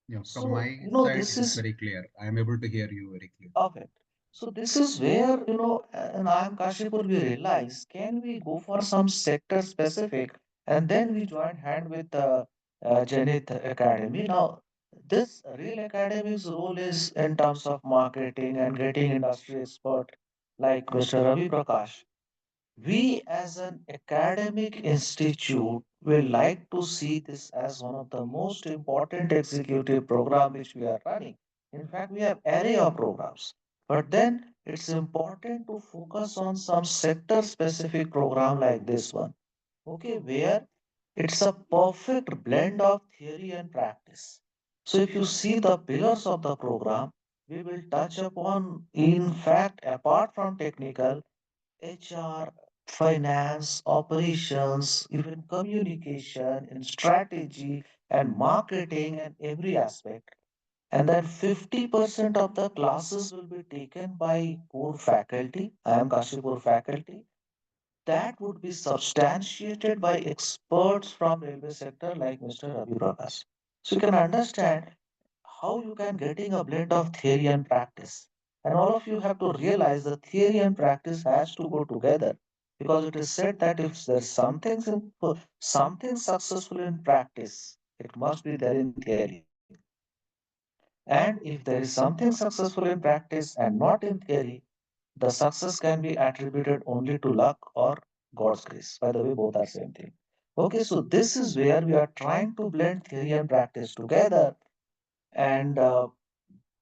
Yeah, from So, my side, this it is is very clear. I am able to hear you very clearly. perfect. So, this is where, and I am Kashipur, we realize, can we go for some sector specific? And then we joined hand with Janith Academy. Now, this Real Academy's role is in terms of marketing and getting industry expert like Mr. Ravi Prakash. We, as an academic institute, will like to see this as one of the most important executive program which we are running. In fact, we have array of programs, but then it's important to focus on some sector specific program like this one. Okay, where it's a perfect blend of theory and practice. So if you see the pillars of the program, we will touch upon, in fact, apart from technical, HR, finance, operations, even communication and strategy and marketing and every aspect. And then 50% of the classes will be taken by core faculty. I am Kashipur faculty. that would be substantiated by experts from railway sector like Mr. Ravi Prakash. So you can understand how you can getting a blend of theory and practice. And all of you have to realize the theory and practice has to go together because it is said that if there's something successful in practice, it must be there in theory. And if there is something successful in practice and not in theory, the success can be attributed only to luck or God's grace. By the way, both are same thing. Okay, so this is where we are trying to blend theory and practice together and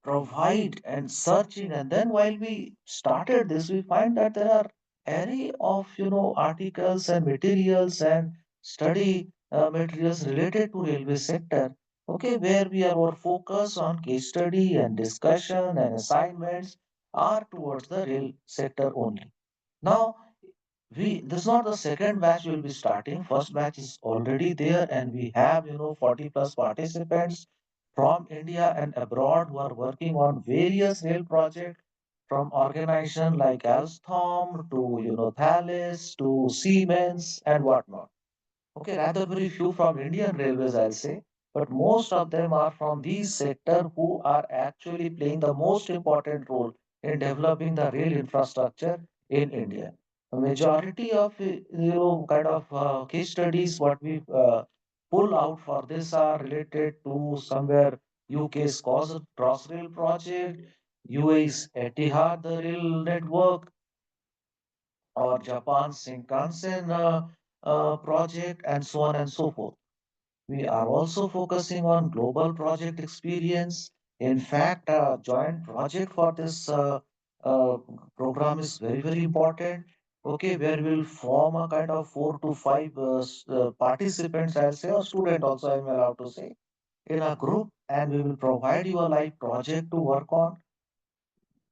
provide and searching. And then while we started this, we find that there are array of articles and materials and study materials related to railway sector. Okay, where we are our focus on case study and discussion and assignments are towards the rail sector only. Now we this is not the second batch we'll be starting. First batch is already there, and we have 40 plus participants from India and abroad who are working on various rail projects from organization like Alstom to Thales to Siemens and whatnot. Okay, rather very few from Indian Railways, I'll say, but most of them are from these sector who are actually playing the most important role in developing the rail infrastructure in India. A majority of kind of case studies what we pull out for this are related to somewhere UK's Crossrail project, UAE's Etihad the rail network, or Japan's Shinkansen project, and so on and so forth. We are also focusing on global project experience. In fact, a joint project for this uh, program is very, very important. Okay, where we'll form a kind of 4 to 5 participants, I'll say, or student also, I'm allowed to say, in a group, and we will provide you a live project to work on.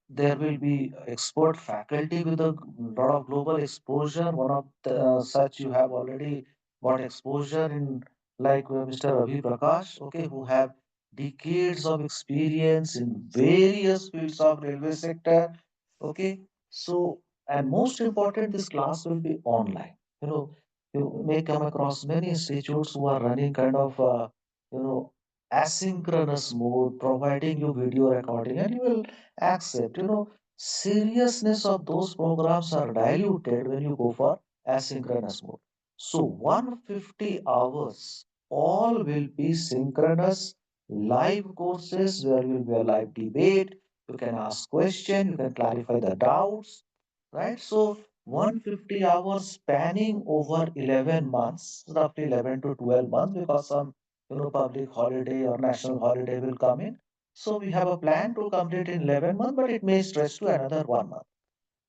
There will be expert faculty with a lot of global exposure. One of such you have already got exposure in, like Mr. Ravi Prakash, okay, who have decades of experience in various fields of railway sector. Okay, so and most important, this class will be online. You may come across many institutes who are running kind of you know asynchronous mode, providing you video recording, and you will accept. Seriousness of those programs are diluted when you go for asynchronous mode. So 150 hours, all will be synchronous live courses where will be a live debate. You can ask question, you can clarify the doubts, right? So 150 hours spanning over 11 months, roughly 11 to 12 months, because some public holiday or national holiday will come in. So we have a plan to complete in 11 months, but it may stretch to another 1 month.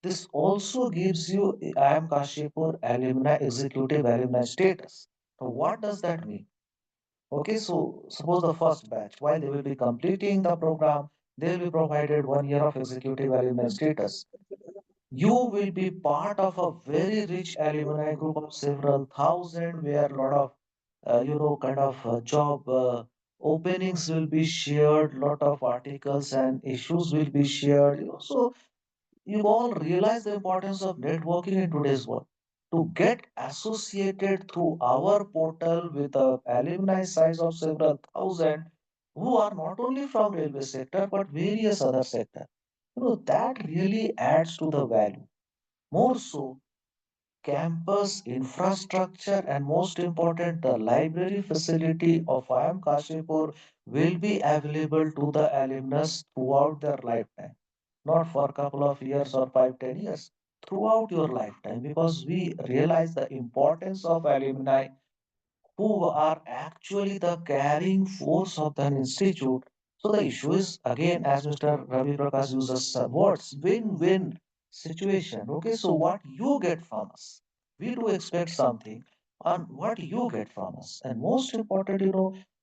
This also gives you IIM Kashipur alumni executive alumni status. So what does that mean? Okay, so suppose the first batch, while they will be completing the program, they will be provided 1 year of executive alumni status. You will be part of a very rich alumni group of several thousand, where a lot of kind of job openings will be shared, lot of articles and issues will be shared. So you all realize the importance of networking in today's world. To get associated through our portal with a alumni size of several thousand who are not only from railway sector but various other sector, that really adds to the value. More so, campus infrastructure, and most important, the library facility of IIM Kashipur will be available to the alumnus throughout their lifetime, not for a couple of years or 5, 10 years, throughout your lifetime, because we realize the importance of alumni who are actually the carrying force of the institute. So the issue is again, as Mr. Ravi Prakash uses words, win-win situation. Okay, so what you get from us, we do expect something on what you get from us. And most important,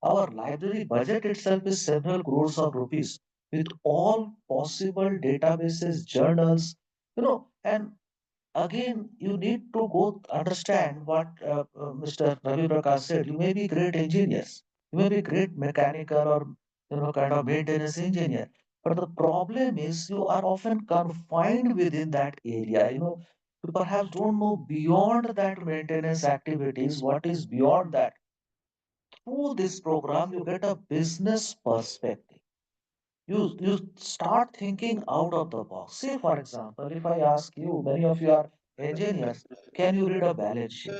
our library budget itself is several crores of rupees with all possible databases, journals, and again, you need to go understand what Mr. Ravi Prakash said. You may be great engineers, you may be great mechanical or kind of maintenance engineer, but the problem is you are often confined within that area. You perhaps don't know beyond that maintenance activities, what is beyond that. Through this program, you get a business perspective. You start thinking out of the box. Say, for example, if I ask you, many of you are engineers, can you read a balance sheet?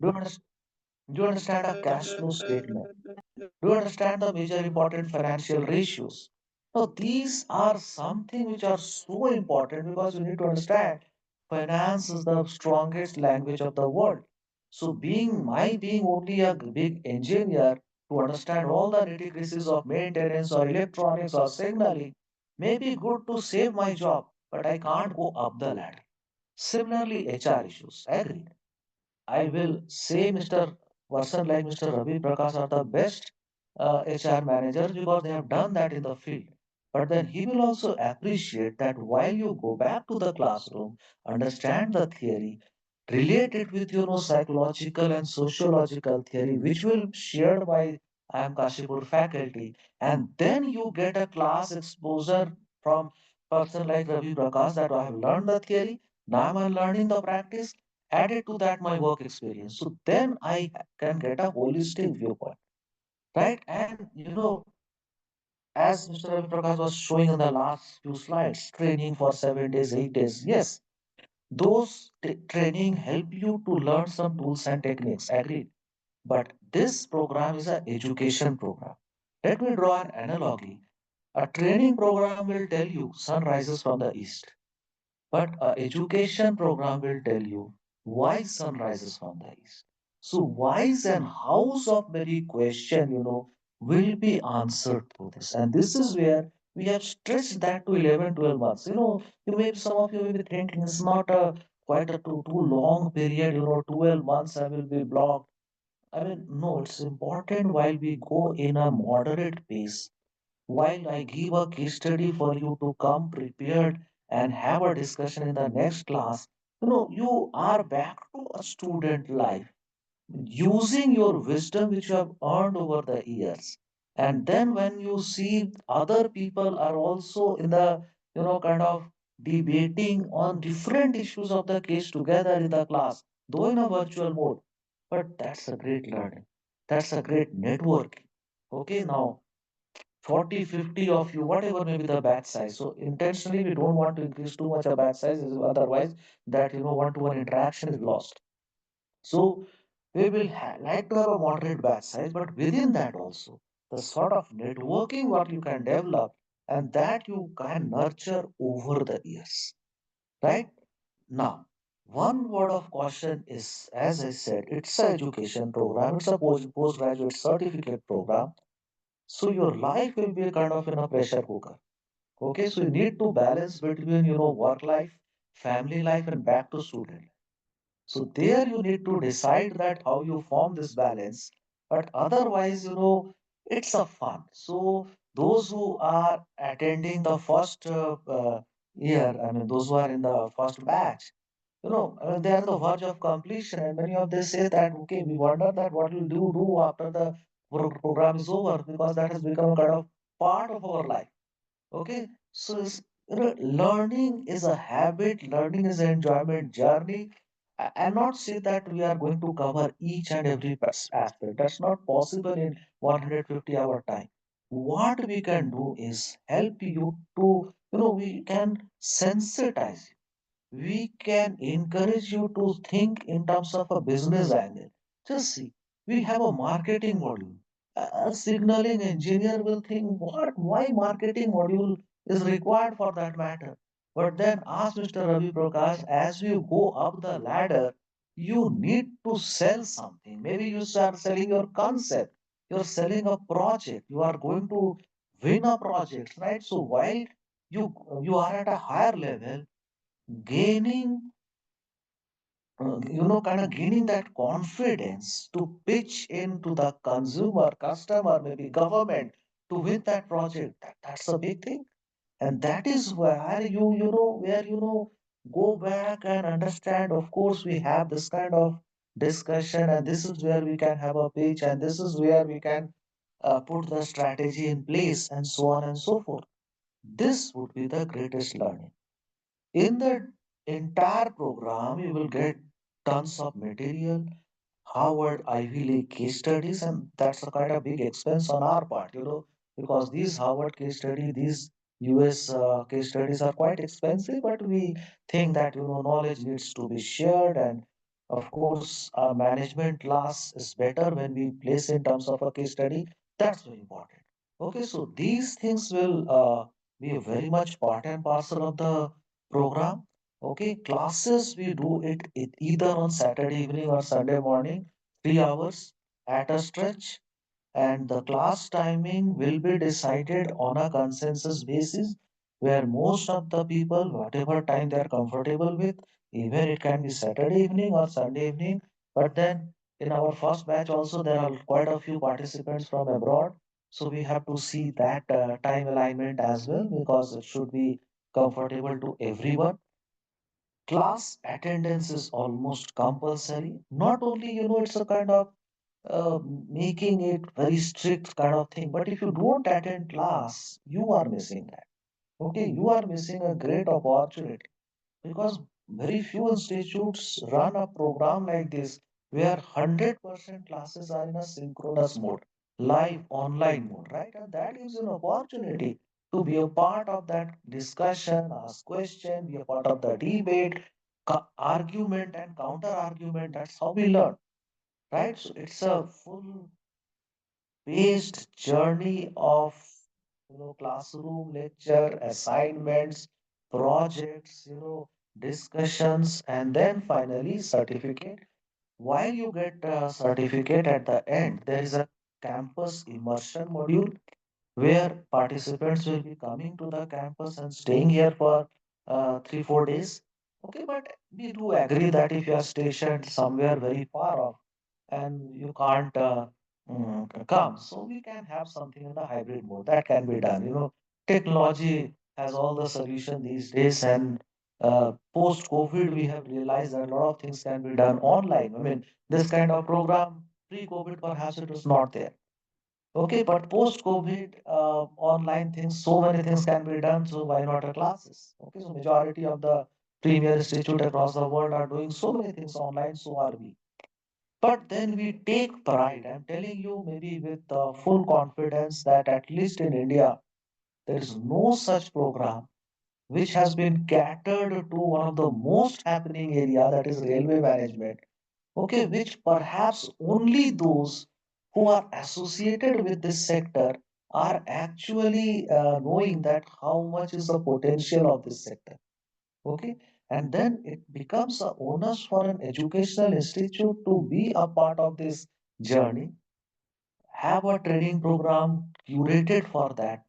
Do you, do you understand a cash flow statement? Do you understand the major important financial ratios? Now, these are something which are so important because you need to understand finance is the strongest language of the world. So, being only a big engineer to understand all the nitty-gritties of maintenance or electronics or signaling may be good to save my job, but I can't go up the ladder. Similarly, HR issues. Agreed. I will say Mr. Person like Mr. Ravi Prakash are the best HR managers because they have done that in the field. But then he will also appreciate that while you go back to the classroom, understand the theory, relate it with psychological and sociological theory, which will be shared by IIM Kashipur faculty, and then you get a class exposure from person like Ravi Prakash that I have learned the theory, now I'm learning the practice, added to that my work experience. So then I can get a holistic viewpoint, right? And as Mr. Ravi Prakash was showing in the last few slides, training for 7 days, 8 days, yes, those training help you to learn some tools and techniques. Agreed. But this program is an education program. Let me draw an analogy. A training program will tell you sun rises from the east. But a education program will tell you why sun rises from the east. So whys and hows of many question, will be answered through this. And this is where we have stretched that to 11, 12 months. Some of you may be thinking it's not a quite a too long period, 12 months I will be blocked. I mean, no, it's important while we go in a moderate pace while I give a case study for you to come prepared and have a discussion in the next class, you are back to a student life using your wisdom which you have earned over the years. And then when you see other people are also in the, kind of debating on different issues of the case together in the class, though in a virtual mode, but that's a great learning. That's a great networking. Okay, now 40, 50 of you, whatever may be the batch size. So intentionally, we don't want to increase too much of batch size, otherwise that, one-to-one interaction is lost. So we will like to have a moderate batch size, but within that also, the sort of networking what you can develop and that you can nurture over the years, right? Now, one word of caution is, as I said, it's an education program, it's a postgraduate certificate program. So your life will be a kind of in a pressure cooker. Okay, so you need to balance between work life, family life, and back to student. So there you need to decide that how you form this balance. But otherwise, it's a fun. So those who are attending the first year, I mean, those who are in the first batch, I mean, they are on the verge of completion, and many of them say that, okay, we wonder that what will do after the program is over because that has become a kind of part of our life. Okay, so learning is a habit, learning is an enjoyment journey. I'm not say that we are going to cover each and every aspect. That's not possible in 150-hour time. What we can do is help you to, we can sensitize we can encourage you to think in terms of a business angle. Just see, we have a marketing module. A signaling engineer will think, why marketing module is required for that matter? But then ask Mr. Ravi Prakash, as we go up the ladder, you need to sell something. Maybe you start selling your concept. You're selling a project. You are going to win a project, right? So while you are at a higher level, gaining kind of gaining that confidence to pitch into the consumer customer maybe government to win that project that's a big thing, and that is where where go back and understand. Of course we have this kind of discussion, and this is where we can have a pitch, and this is where we can put the strategy in place, and so on and so forth. This would be the greatest learning in the entire program, you will get tons of material, Harvard Ivy League case studies, and that's a kind of big expense on our part, because these Harvard case study, these US case studies are quite expensive, but we think that knowledge needs to be shared, and of course, management class is better when we place in terms of a case study. That's very important. Okay, so these things will be a very much part and parcel of the program. Okay, classes we do it either on Saturday evening or Sunday morning, 3 hours at a stretch, and the class timing will be decided on a consensus basis where most of the people, whatever time they are comfortable with, even it can be Saturday evening or Sunday evening. But then in our first batch also, there are quite a few participants from abroad. So we have to see that time alignment as well because it should be comfortable to everyone. Class attendance is almost compulsory. Not only, it's a kind of uh, making it very strict kind of thing, but if you don't attend class, you are missing that. Okay, you are missing a great opportunity because very few institutes run a program like this where 100% classes are in a synchronous mode, live online mode, right? And that gives you an opportunity to be a part of that discussion, ask question, be a part of the debate, argument and counter argument. That's how we learn, right? So it's a full paced journey of classroom lecture assignments, projects, discussions, and then finally certificate. While you get a certificate at the end, there is a campus immersion module where participants will be coming to the campus and staying here for 3 4 days. Okay, but we do agree that if you are stationed somewhere very far off and you can't come, so we can have something in the hybrid mode that can be done. Technology has all the solution these days, and post COVID, we have realized that a lot of things can be done online. I mean, this kind of program pre COVID perhaps it was not there. Okay, but post-COVID, online things, so many things can be done. So why not a classes? Okay, so majority of the premier institute across the world are doing so many things online. So are we. But then we take pride. I'm telling you, maybe with full confidence that at least in India, there is no such program which has been catered to one of the most happening area that is railway management. Okay, which perhaps only those who are associated with this sector are actually knowing that how much is the potential of this sector. Okay, and then it becomes a onus for an educational institute to be a part of this journey, have a training program curated for that,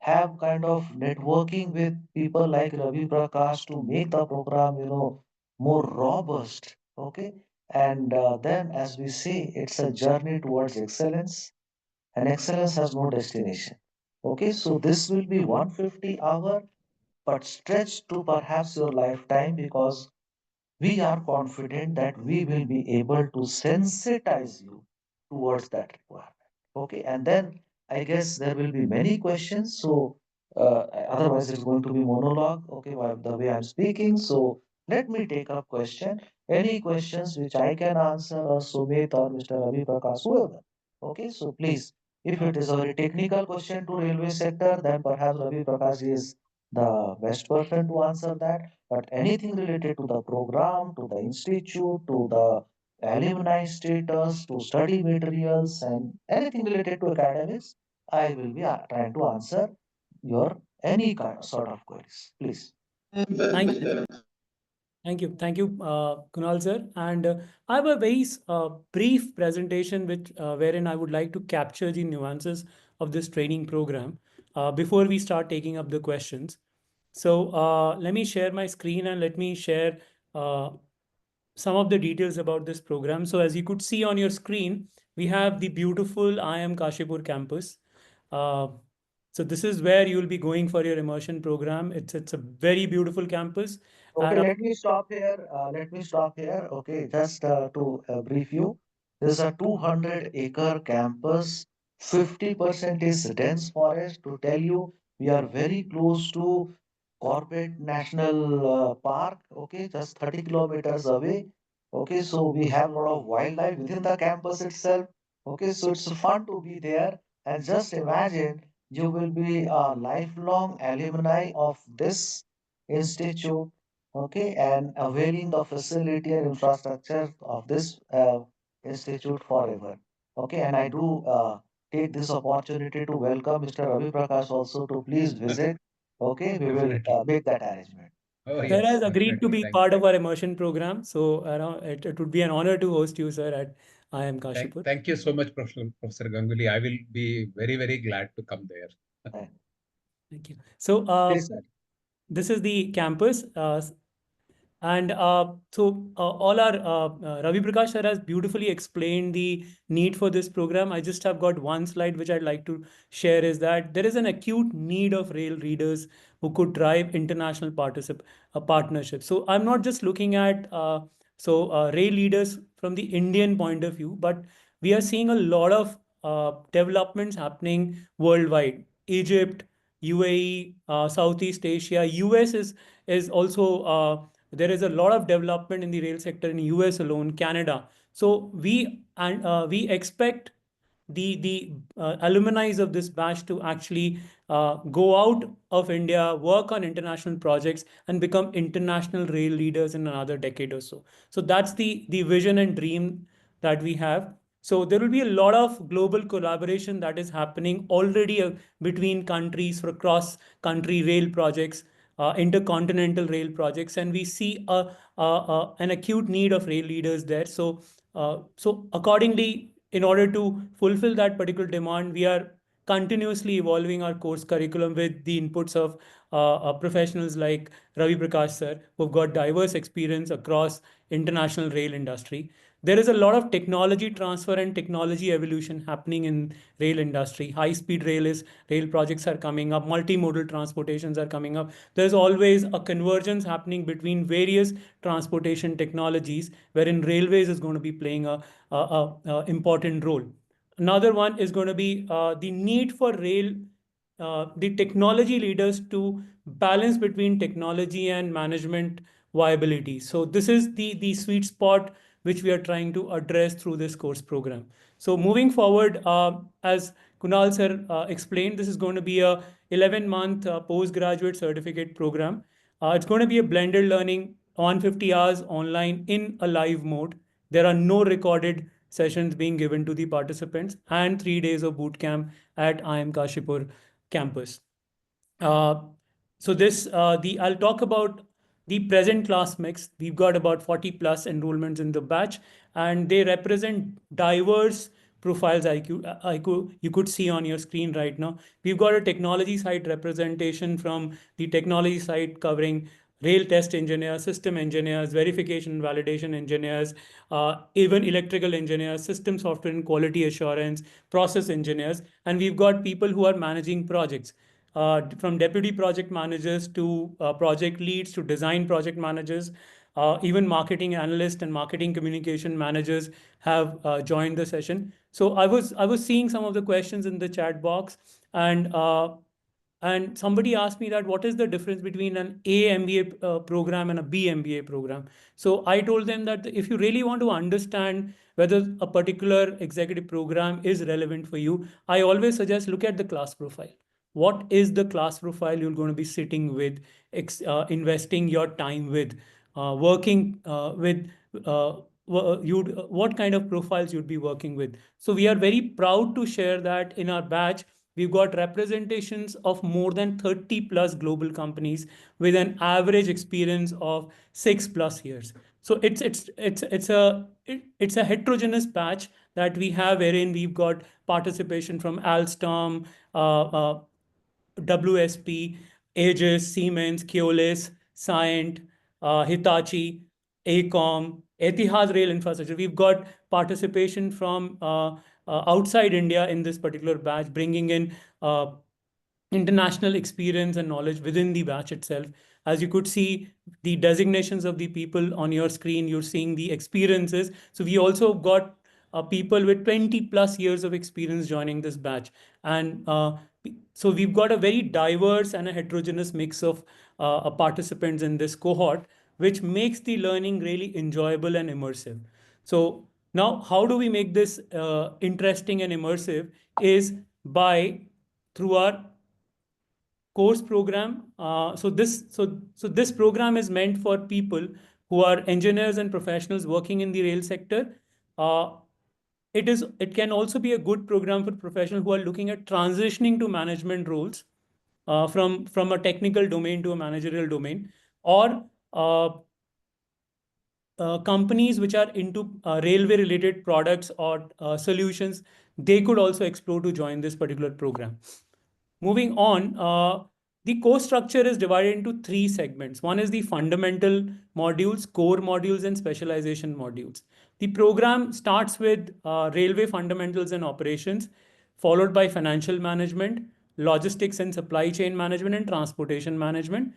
have kind of networking with people like Ravi Prakash to make the program, more robust. Okay. And then, as we say, it's a journey towards excellence, and excellence has no destination. Okay. So this will be 150 hour, but stretched to perhaps your lifetime because we are confident that we will be able to sensitize you towards that requirement. Okay, and then I guess there will be many questions. So otherwise, it's going to be monologue. Okay, the way I'm speaking. So let me take up question. Any questions which I can answer, or Sumit or Mr. Ravi Prakash, whoever. Okay, so please, if it is a very technical question to railway sector, then perhaps Ravi Prakash is the best person to answer that. But anything related to the program, to the institute, to the alumni status, to study materials, and anything related to academics, I will be trying to answer your any kind sort of queries. Please. Thank you. Thank you, Kunal sir. And I have a very brief presentation which wherein I would like to capture the nuances of this training program before we start taking up the questions. So let me share my screen and let me share uh, some of the details about this program. So as you could see on your screen, we have the beautiful IIM Kashipur campus. Uh, so this is where you will be going for your immersion program. It's a very beautiful campus. Okay, And let me stop here. Let me stop here. Okay, just to brief you, this is a 200-acre campus. 50% is dense forest. To tell you, we are very close to Corporate National Park, okay, just 30 kilometers away. Okay, so we have a lot of wildlife within the campus itself. Okay, so it's fun to be there. And just imagine you will be a lifelong alumni of this institute, okay, and availing the facility and infrastructure of this institute forever. Okay, and I do take this opportunity to welcome Mr. Ravi Prakash also to please visit. Okay, we will Definitely. make that arrangement. Oh, Sir yes, has agreed to definitely. be part of our immersion program. So it would be an honor to host you, sir, at IIM Kashipur. Thank you so much, Professor Ganguly. I will be very, very glad to come there. Thank Thank you. So Please, sir. this is the campus. And all our Ravi Prakash sir has beautifully explained the need for this program. I just have got one slide which I'd like to share is that there is an acute need of rail readers who could drive international partnerships. So I'm not just looking at rail leaders from the Indian point of view, but we are seeing a lot of developments happening worldwide. Egypt, UAE, Southeast Asia, US is also there is a lot of development in the rail sector in US alone, Canada. So we expect the alumni of this batch to actually go out of India, work on international projects, and become international rail leaders in another decade or so. So that's the vision and dream that we have. So there will be a lot of global collaboration that is happening already between countries for cross-country rail projects, intercontinental rail projects, and we see an acute need of rail leaders there. So accordingly, in order to fulfill that particular demand, we are continuously evolving our course curriculum with the inputs of professionals like Ravi Prakash sir, who've got diverse experience across international rail industry. There is a lot of technology transfer and technology evolution happening in rail industry. High speed rail projects are coming up, multimodal transportations are coming up. There's always a convergence happening between various transportation technologies, wherein railways is going to be playing a important role. Another one is going to be the need for the technology leaders to balance between technology and management viability. So this is the sweet spot which we are trying to address through this course program. So moving forward, as Kunal sir explained, this is going to be a 11-month postgraduate certificate program. It's going to be a blended learning, 150 hours online in a live mode. There are no recorded sessions being given to the participants, and 3 days of boot camp at IIM Kashipur campus. Uh, so this the I'll talk about the present class mix. We've got about 40 plus enrollments in the batch, and they represent diverse profiles. You could see on your screen right now. We've got a technology side representation from the technology side covering rail test engineers, system engineers, verification and validation engineers, even electrical engineers, system software and quality assurance, process engineers, and we've got people who are managing projects, from deputy project managers to project leads to design project managers. Even marketing analysts and marketing communication managers have joined the session. So I was seeing some of the questions in the chat box, and somebody asked me that what is the difference between an A MBA program and a B MBA program. So I told them that if you really want to understand whether a particular executive program is relevant for you, I always suggest look at the class profile. What is the class profile you're going to be sitting with, investing your time with, working with, what kind of profiles you'd be working with. So we are very proud to share that in our batch we've got representations of more than 30 plus global companies with an average experience of 6 plus years. So it's a heterogeneous batch that we have, wherein we've got participation from Alstom, WSP, Aegis, Siemens, Keolis, Cyient, Hitachi, AECOM, Etihad Rail Infrastructure. We've got participation from outside India in this particular batch, bringing in international experience and knowledge within the batch itself. As you could see, the designations of the people on your screen, you're seeing the experiences. So we also got people with 20 plus years of experience joining this batch. And so we've got a very diverse and a heterogeneous mix of participants in this cohort, which makes the learning really enjoyable and immersive. So now, how do we make this interesting and immersive? Is by through our course program. So this program is meant for people who are engineers and professionals working in the rail sector. Uh, it can also be a good program for professionals who are looking at transitioning to management roles from a technical domain to a managerial domain, or uh, companies which are into railway related products or solutions. They could also explore to join this particular program. Moving on, the course structure is divided into three segments. One is the fundamental modules, core modules, and specialization modules. The program starts with railway fundamentals and operations, followed by financial management, logistics and supply chain management, and transportation management.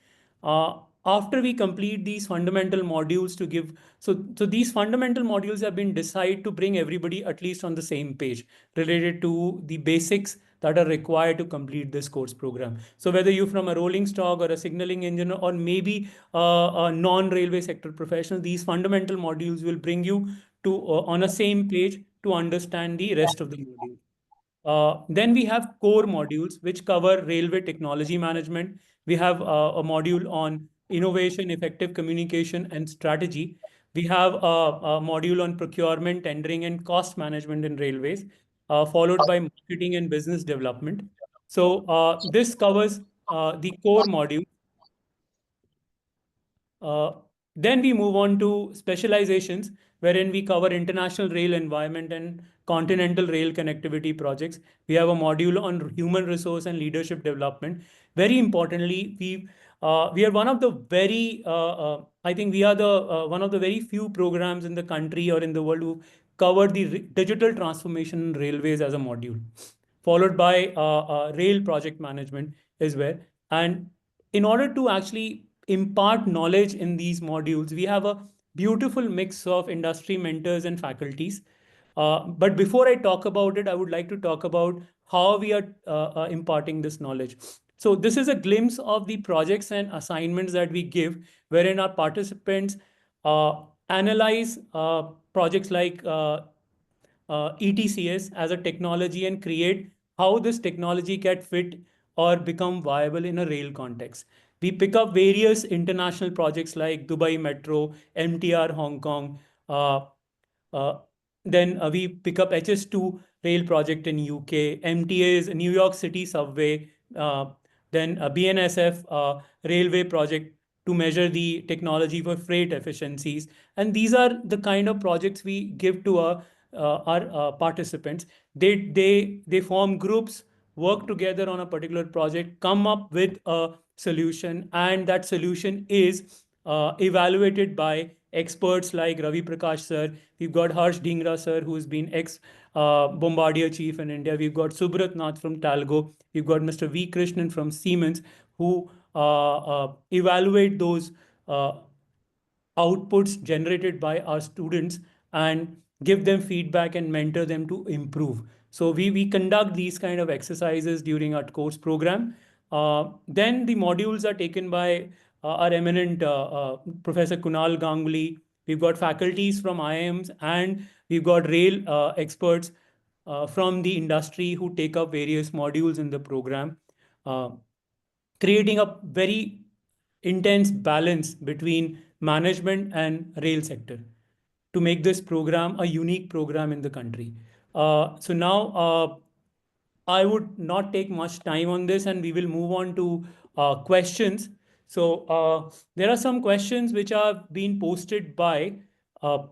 After we complete these fundamental modules to give, so these fundamental modules have been decided to bring everybody at least on the same page related to the basics that are required to complete this course program. So whether you're from a rolling stock or a signaling engineer or maybe a non-railway sector professional, these fundamental modules will bring you to on a same page to understand the rest of the module. Then we have core modules which cover railway technology management. We have a module on innovation, effective communication, and strategy. We have a module on procurement, tendering, and cost management in railways, followed by marketing and business development. So this covers the core module. Uh, then we move on to specializations, wherein we cover international rail environment and continental rail connectivity projects. We have a module on human resource and leadership development. Very importantly, we are one of the I think we are the one of the very few programs in the country or in the world who cover the digital transformation in railways as a module, followed by rail project management as well. And in order to actually impart knowledge in these modules, we have a beautiful mix of industry mentors and faculties. But before I talk about it, I would like to talk about how we are imparting this knowledge. So this is a glimpse of the projects and assignments that we give, wherein our participants analyze projects like ETCS as a technology and create how this technology can fit or become viable in a rail context. We pick up various international projects like Dubai Metro, MTR Hong Kong. Uh, then we pick up HS2 rail project in UK, MTA's New York City subway, uh, then BNSF railway project to measure the technology for freight efficiencies. And these are the kind of projects we give to our participants. They form groups, work together on a particular project, come up with a solution, and that solution is evaluated by experts like Ravi Prakash sir. We've got Harsh Dhingra sir, who's been ex Bombardier chief in India. We've got Subrat Nath from Talgo. We've got Mr. V. Krishnan from Siemens, who evaluate those outputs generated by our students and give them feedback and mentor them to improve. So we conduct these kind of exercises during our course program. Then the modules are taken by our eminent Professor Kunal Ganguly. We've got faculties from IIMs and we've got rail experts from the industry who take up various modules in the program, uh, creating a very intense balance between management and rail sector to make this program a unique program in the country. So now I would not take much time on this and we will move on to questions. So there are some questions which are being posted by uh,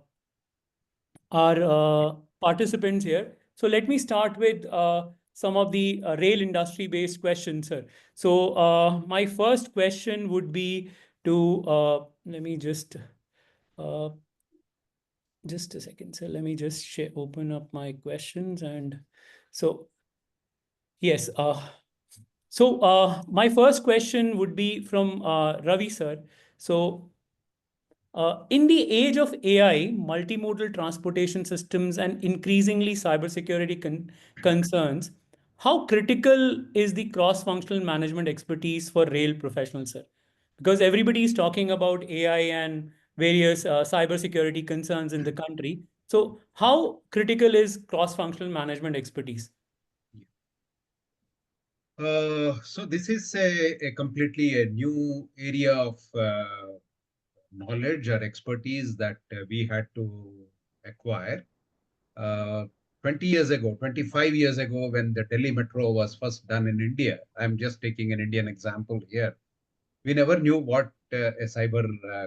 our participants here. So let me start with some of the rail industry based questions, sir. So my first question would be to, let me uh, just a second, sir. Let me just open up my questions. And so, yes, my first question would be from Ravi, sir. So In the age of AI, multimodal transportation systems, and increasingly cybersecurity concerns, how critical is the cross-functional management expertise for rail professionals, sir? Because everybody is talking about AI and various cybersecurity concerns in the country. So, how critical is cross-functional management expertise? So this is a completely a new area of knowledge or expertise that we had to acquire. Uh, 20 years ago, 25 years ago, when the Delhi Metro was first done in India, I'm just taking an Indian example here. We never knew what a cyber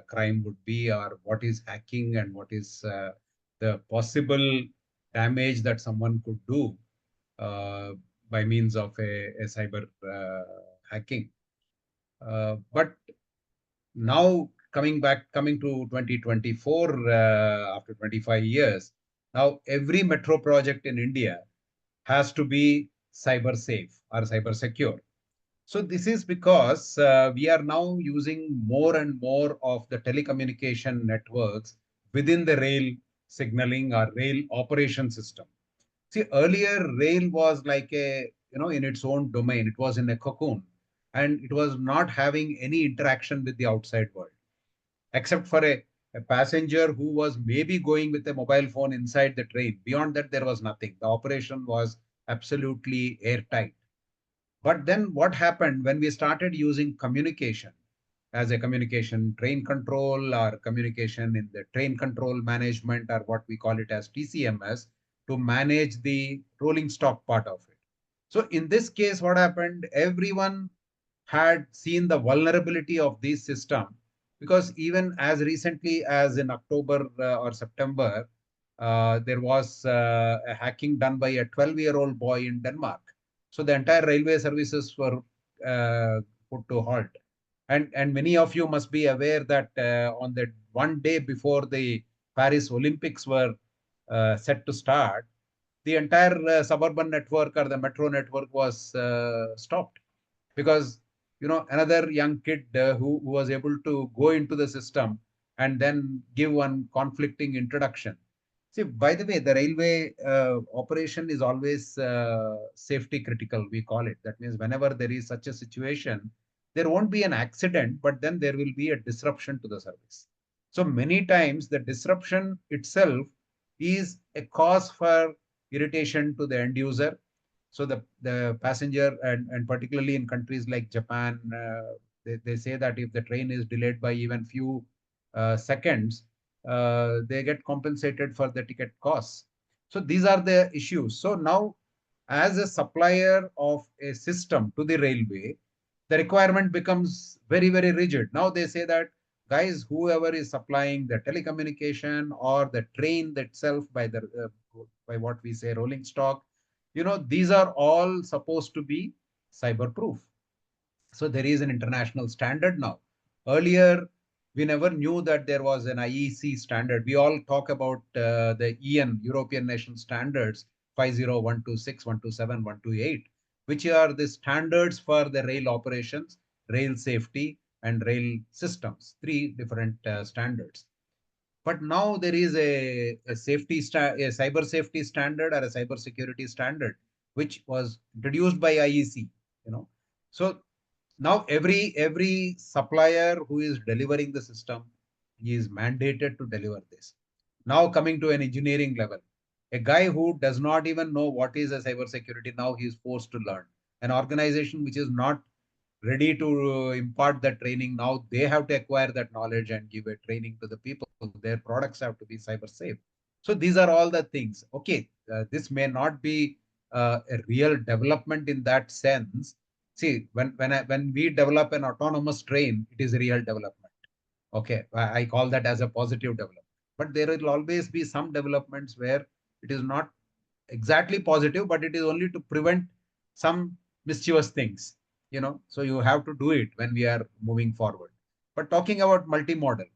crime would be, or what is hacking, and what is the possible damage that someone could do uh, by means of a cyber hacking. But now coming to 2024, after 25 years, now every metro project in India has to be cyber safe or cyber secure. So this is because we are now using more and more of the telecommunication networks within the rail signaling or rail operation system. See, earlier rail was like in its own domain. It was in a cocoon, and it was not having any interaction with the outside world, except for a passenger who was maybe going with a mobile phone inside the train. Beyond that, there was nothing. The operation was absolutely airtight. But then what happened when we started using communication as a communication train control, or communication in the train control management, or what we call it as TCMS, to manage the rolling stock part of it. So in this case, what happened? Everyone had seen the vulnerability of this system, because even as recently as in October or September, there was a hacking done by a 12-year-old boy in Denmark. So the entire railway services were put to halt. And many of you must be aware that on the one day before the Paris Olympics were set to start, the entire suburban network or the metro network was stopped, because another young kid who was able to go into the system and then give one conflicting introduction. See, by the way, the railway operation is always safety critical, we call it. That means whenever there is such a situation, there won't be an accident, but then there will be a disruption to the service. So many times the disruption itself is a cause for irritation to the end user. So the passenger, and particularly in countries like Japan, they say that if the train is delayed by even few seconds, they get compensated for the ticket costs. So these are the issues. So now, as a supplier of a system to the railway, the requirement becomes very, very rigid. Now they say that, guys, whoever is supplying the telecommunication or the train itself by by what we say rolling stock, these are all supposed to be cyber proof. So there is an international standard now. Earlier, we never knew that there was an IEC standard. We all talk about the EN, European Nation Standards 50126, 127, 128, which are the standards for the rail operations, rail safety, and rail systems, three different standards. But now there is a cyber safety standard or a cyber security standard, which was introduced by IEC. So now every supplier who is delivering the system is mandated to deliver this. Now coming to an engineering level, a guy who does not even know what is a cyber security, now he is forced to learn. An organization which is not ready to impart that training, now they have to acquire that knowledge and give a training to the people. Their products have to be cyber safe. So these are all the things. Okay, this may not be a real development in that sense. See, when we develop an autonomous train, it is a real development. Okay, I call that as a positive development. But there will always be some developments where it is not exactly positive, but it is only to prevent some mischievous things. So you have to do it when we are moving forward. But talking about multimodal,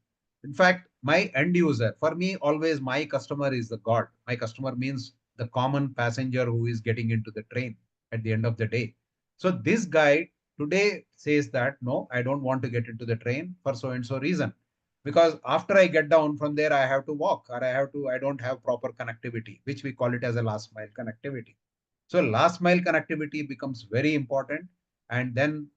in fact, my end user, for me, always my customer is the god. My customer means the common passenger who is getting into the train at the end of the day. So this guy today says that, no, I don't want to get into the train for so and so reason. because after I get down from there, I have to walk, or I don't have proper connectivity, which we call it as a last mile connectivity. So last mile connectivity becomes very important. And then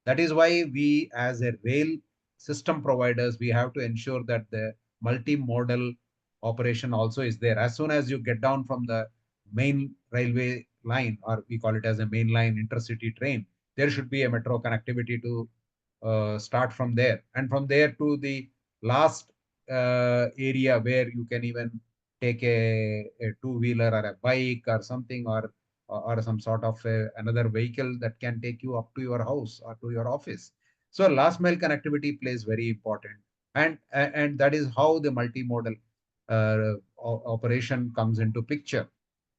that is why we as a rail system providers, we have to ensure that the multimodal operation also is there. As soon as you get down from the main railway line, or we call it as a main line intercity train, there should be a metro connectivity to start from there. And from there to the last area where you can even take a two-wheeler or a bike or something, or some sort of another vehicle that can take you up to your house or to your office. So last mile connectivity plays very important. And that is how the multimodal operation comes into picture.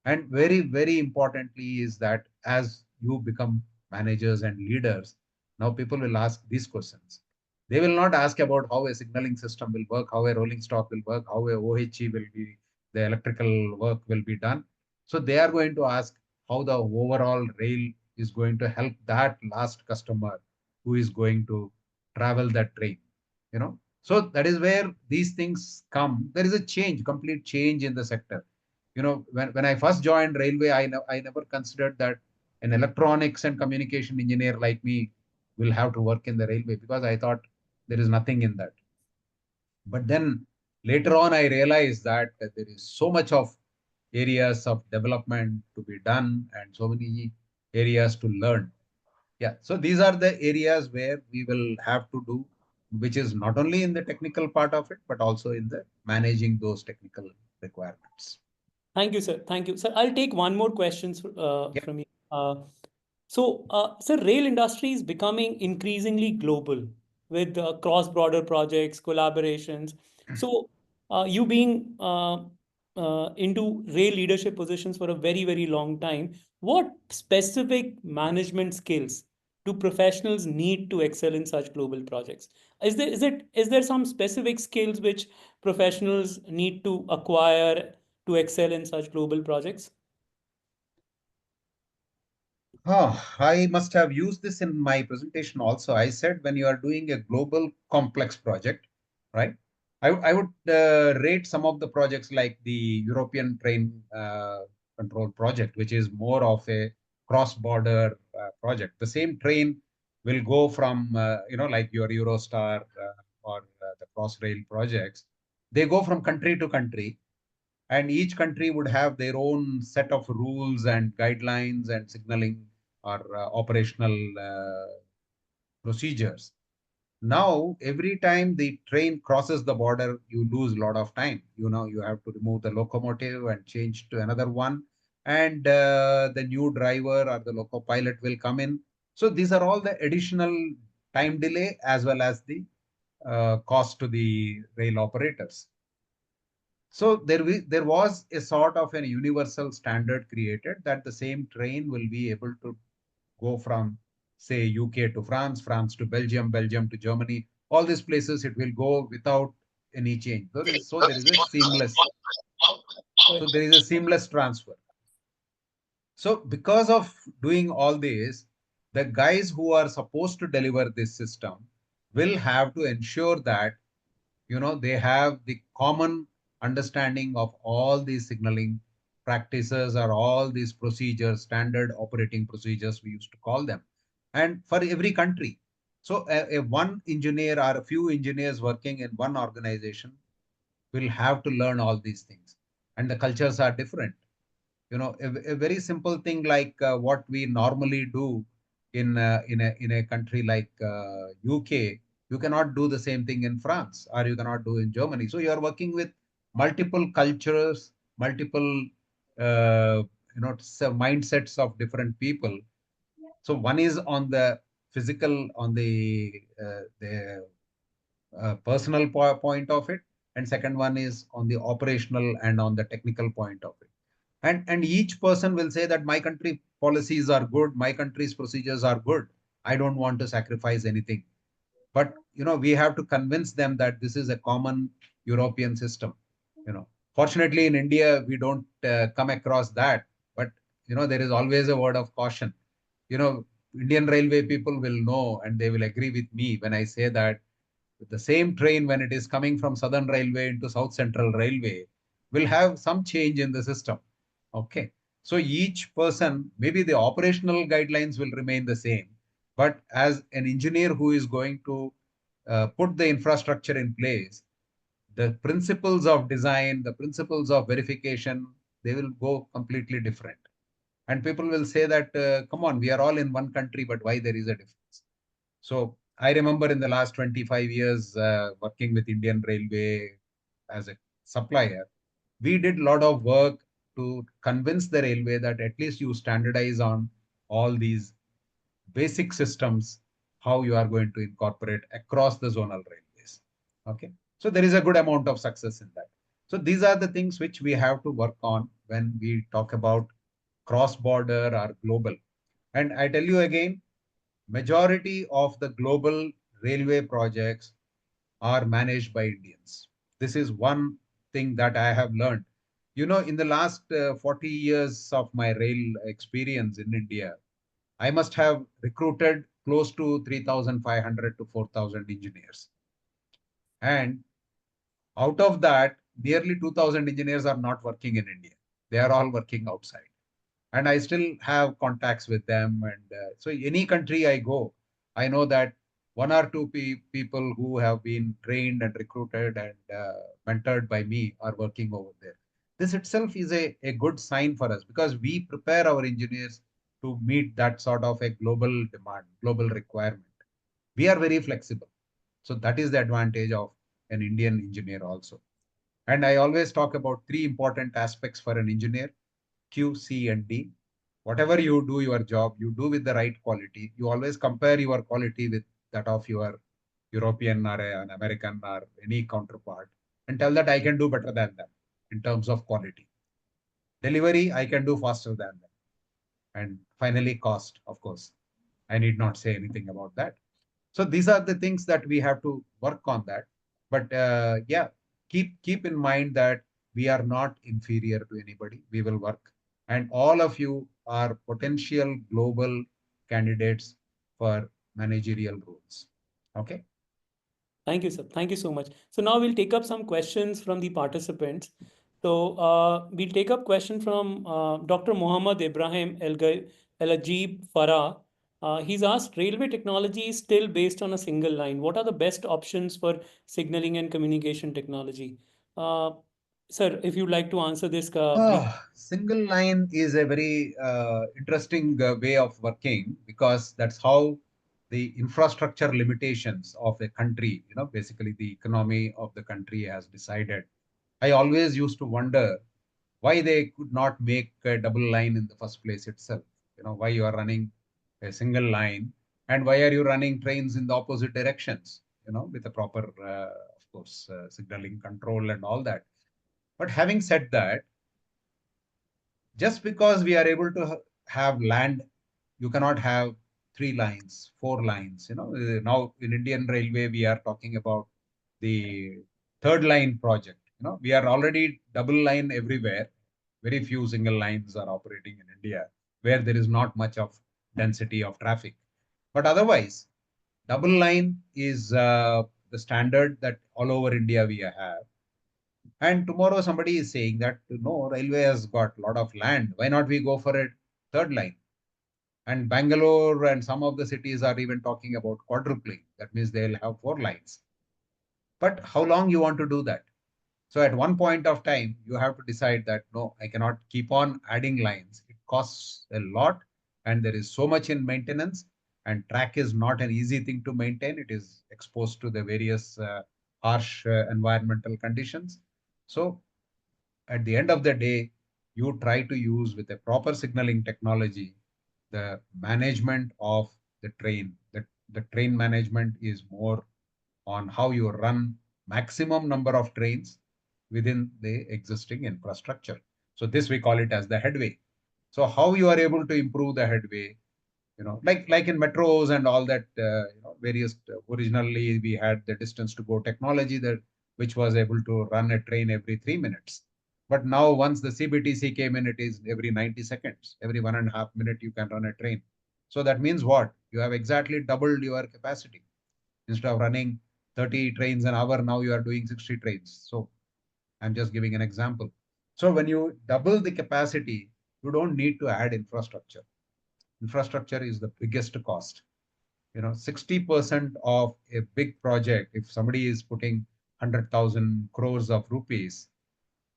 And very, very importantly is that as you become managers and leaders, now people will ask these questions. They will not ask about how a signaling system will work, how a rolling stock will work, how a OHE will be, the electrical work will be done. So they are going to ask how the overall rail is going to help that last customer who is going to travel that train. So that is where these things come. There is a change, complete change in the sector. When I first joined railway, I never considered that an electronics and communication engineer like me will have to work in the railway, because I thought there is nothing in that. But then later on, I realized that there is so much of areas of development to be done and so many areas to learn. Yeah, so these are the areas where we will have to do, which is not only in the technical part of it, but also in the managing those technical requirements. Thank you, sir. Thank you, sir. I'll take one more question Yeah. from you. Sir, rail industry is becoming increasingly global with cross-border projects, collaborations. So, you being into rail leadership positions for a very, very long time, what specific management skills do professionals need to excel in such global projects? Is there some specific skills which professionals need to acquire to excel in such global projects? I must have used this in my presentation also. I said when you are doing a global complex project, right? I would rate some of the projects like the European train control project, which is more of a cross-border project. The same train will go from, like your Eurostar or the Crossrail projects. They go from country to country, and each country would have their own set of rules and guidelines and signaling or operational procedures. Now, every time the train crosses the border, you lose a lot of time. You have to remove the locomotive and change to another one, and the new driver or the loco pilot will come in. So these are all the additional time delay as well as the cost to the rail operators. So there was a sort of a universal standard created that the same train will be able to go from, say, UK to France, France to Belgium, Belgium to Germany. All these places it will go without any change. So there is a seamless. So there is a seamless transfer. So because of doing all this, the guys who are supposed to deliver this system will have to ensure that they have the common understanding of all these signaling practices or all these procedures, standard operating procedures we used to call them, and for every country. So a one engineer or a few engineers working in one organization will have to learn all these things, and the cultures are different. A very simple thing like what we normally do in a country like UK, you cannot do the same thing in France, or you cannot do in Germany. So you are working with multiple cultures, multiple mindsets of different people. So one is on the physical, on the personal point of it, and second one is on the operational and on the technical point of it. And each person will say that my country policies are good, my country's procedures are good, I don't want to sacrifice anything. But we have to convince them that this is a common European system. Fortunately in India we don't come across that, but there is always a word of caution. you know Indian railway people will know, and they will agree with me when I say that the same train, when it is coming from Southern Railway into South Central Railway, will have some change in the system. Okay. So each person, maybe the operational guidelines will remain the same, but as an engineer who is going to put the infrastructure in place, the principles of design, the principles of verification, they will go completely different. And people will say that, come on, we are all in one country, but why there is a difference? So I remember in the last 25 years working with Indian Railway as a supplier, we did a lot of work to convince the railway that at least you standardize on all these basic systems, how you are going to incorporate across the zonal railways. Okay. So there is a good amount of success in that. So these are the things which we have to work on when we talk about cross-border or global. And I tell you again, majority of the global railway projects are managed by Indians. This is one thing that I have learned. You know, in the last 40 years of my rail experience in India, I must have recruited close to 3,500 to 4,000 engineers. And out of that, nearly 2,000 engineers are not working in India. They are all working outside. And I still have contacts with them. And so any country I go, I know that one or two people who have been trained and recruited and mentored by me are working over there. This itself is a good sign for us because we prepare our engineers to meet that sort of a global demand, global requirement. We are very flexible. So that is the advantage of an Indian engineer also. And I always talk about three important aspects for an engineer: Q, C, and D. Whatever you do your job, you do with the right quality. You always compare your quality with that of your European or an American or any counterpart and tell that I can do better than them in terms of quality. Delivery, I can do faster than them. And finally, cost, of course. I need not say anything about that. So these are the things that we have to work on that. But yeah, keep in mind that we are not inferior to anybody. We will work, and all of you are potential global candidates for managerial roles. Okay. Thank you, sir. Thank you so much. So now we'll take up some questions from the participants. So we'll take up question from Dr. Mohammad Ibrahim El Ajib Farah. He's asked, railway technology is still based on a single line. What are the best options for signaling and communication technology? Uh, Sir, if you'd like to answer this, please. Single line is a very interesting way of working because that's how the infrastructure limitations of a country, basically the economy of the country has decided. I always used to wonder why they could not make a double line in the first place itself. Why you are running a single line and why are you running trains in the opposite directions, with a proper, of course, signaling control and all that. But having said that, just because we are able to have land, you cannot have three lines, four lines. Now in Indian Railway, we are talking about the third line project. We are already double line everywhere. Very few single lines are operating in India where there is not much of density of traffic. But otherwise, double line is the standard that all over India we have. And tomorrow somebody is saying that no, railway has got a lot of land. Why not we go for a third line? And Bangalore and some of the cities are even talking about quadrupling. That means they'll have four lines. But how long you want to do that? So at one point of time, you have to decide that no, I cannot keep on adding lines. It costs a lot and there is so much in maintenance, and track is not an easy thing to maintain. It is exposed to the various harsh environmental conditions. So at the end of the day, you try to use with a proper signaling technology, the management of the train. The train management is more on how you run maximum number of trains within the existing infrastructure. So this we call it as the headway. So how you are able to improve the headway, like in metros and all that, various originally we had the distance to go technology that which was able to run a train every 3 minutes. But now once the CBTC came in, it is every 90 seconds, every 1.5 minutes you can run a train. So that means what? You have exactly doubled your capacity. Instead of running 30 trains an hour, now you are doing 60 trains. So I'm just giving an example. So when you double the capacity, you don't need to add infrastructure. Infrastructure is the biggest cost. 60% of a big project, if somebody is putting 100,000 crores of rupees,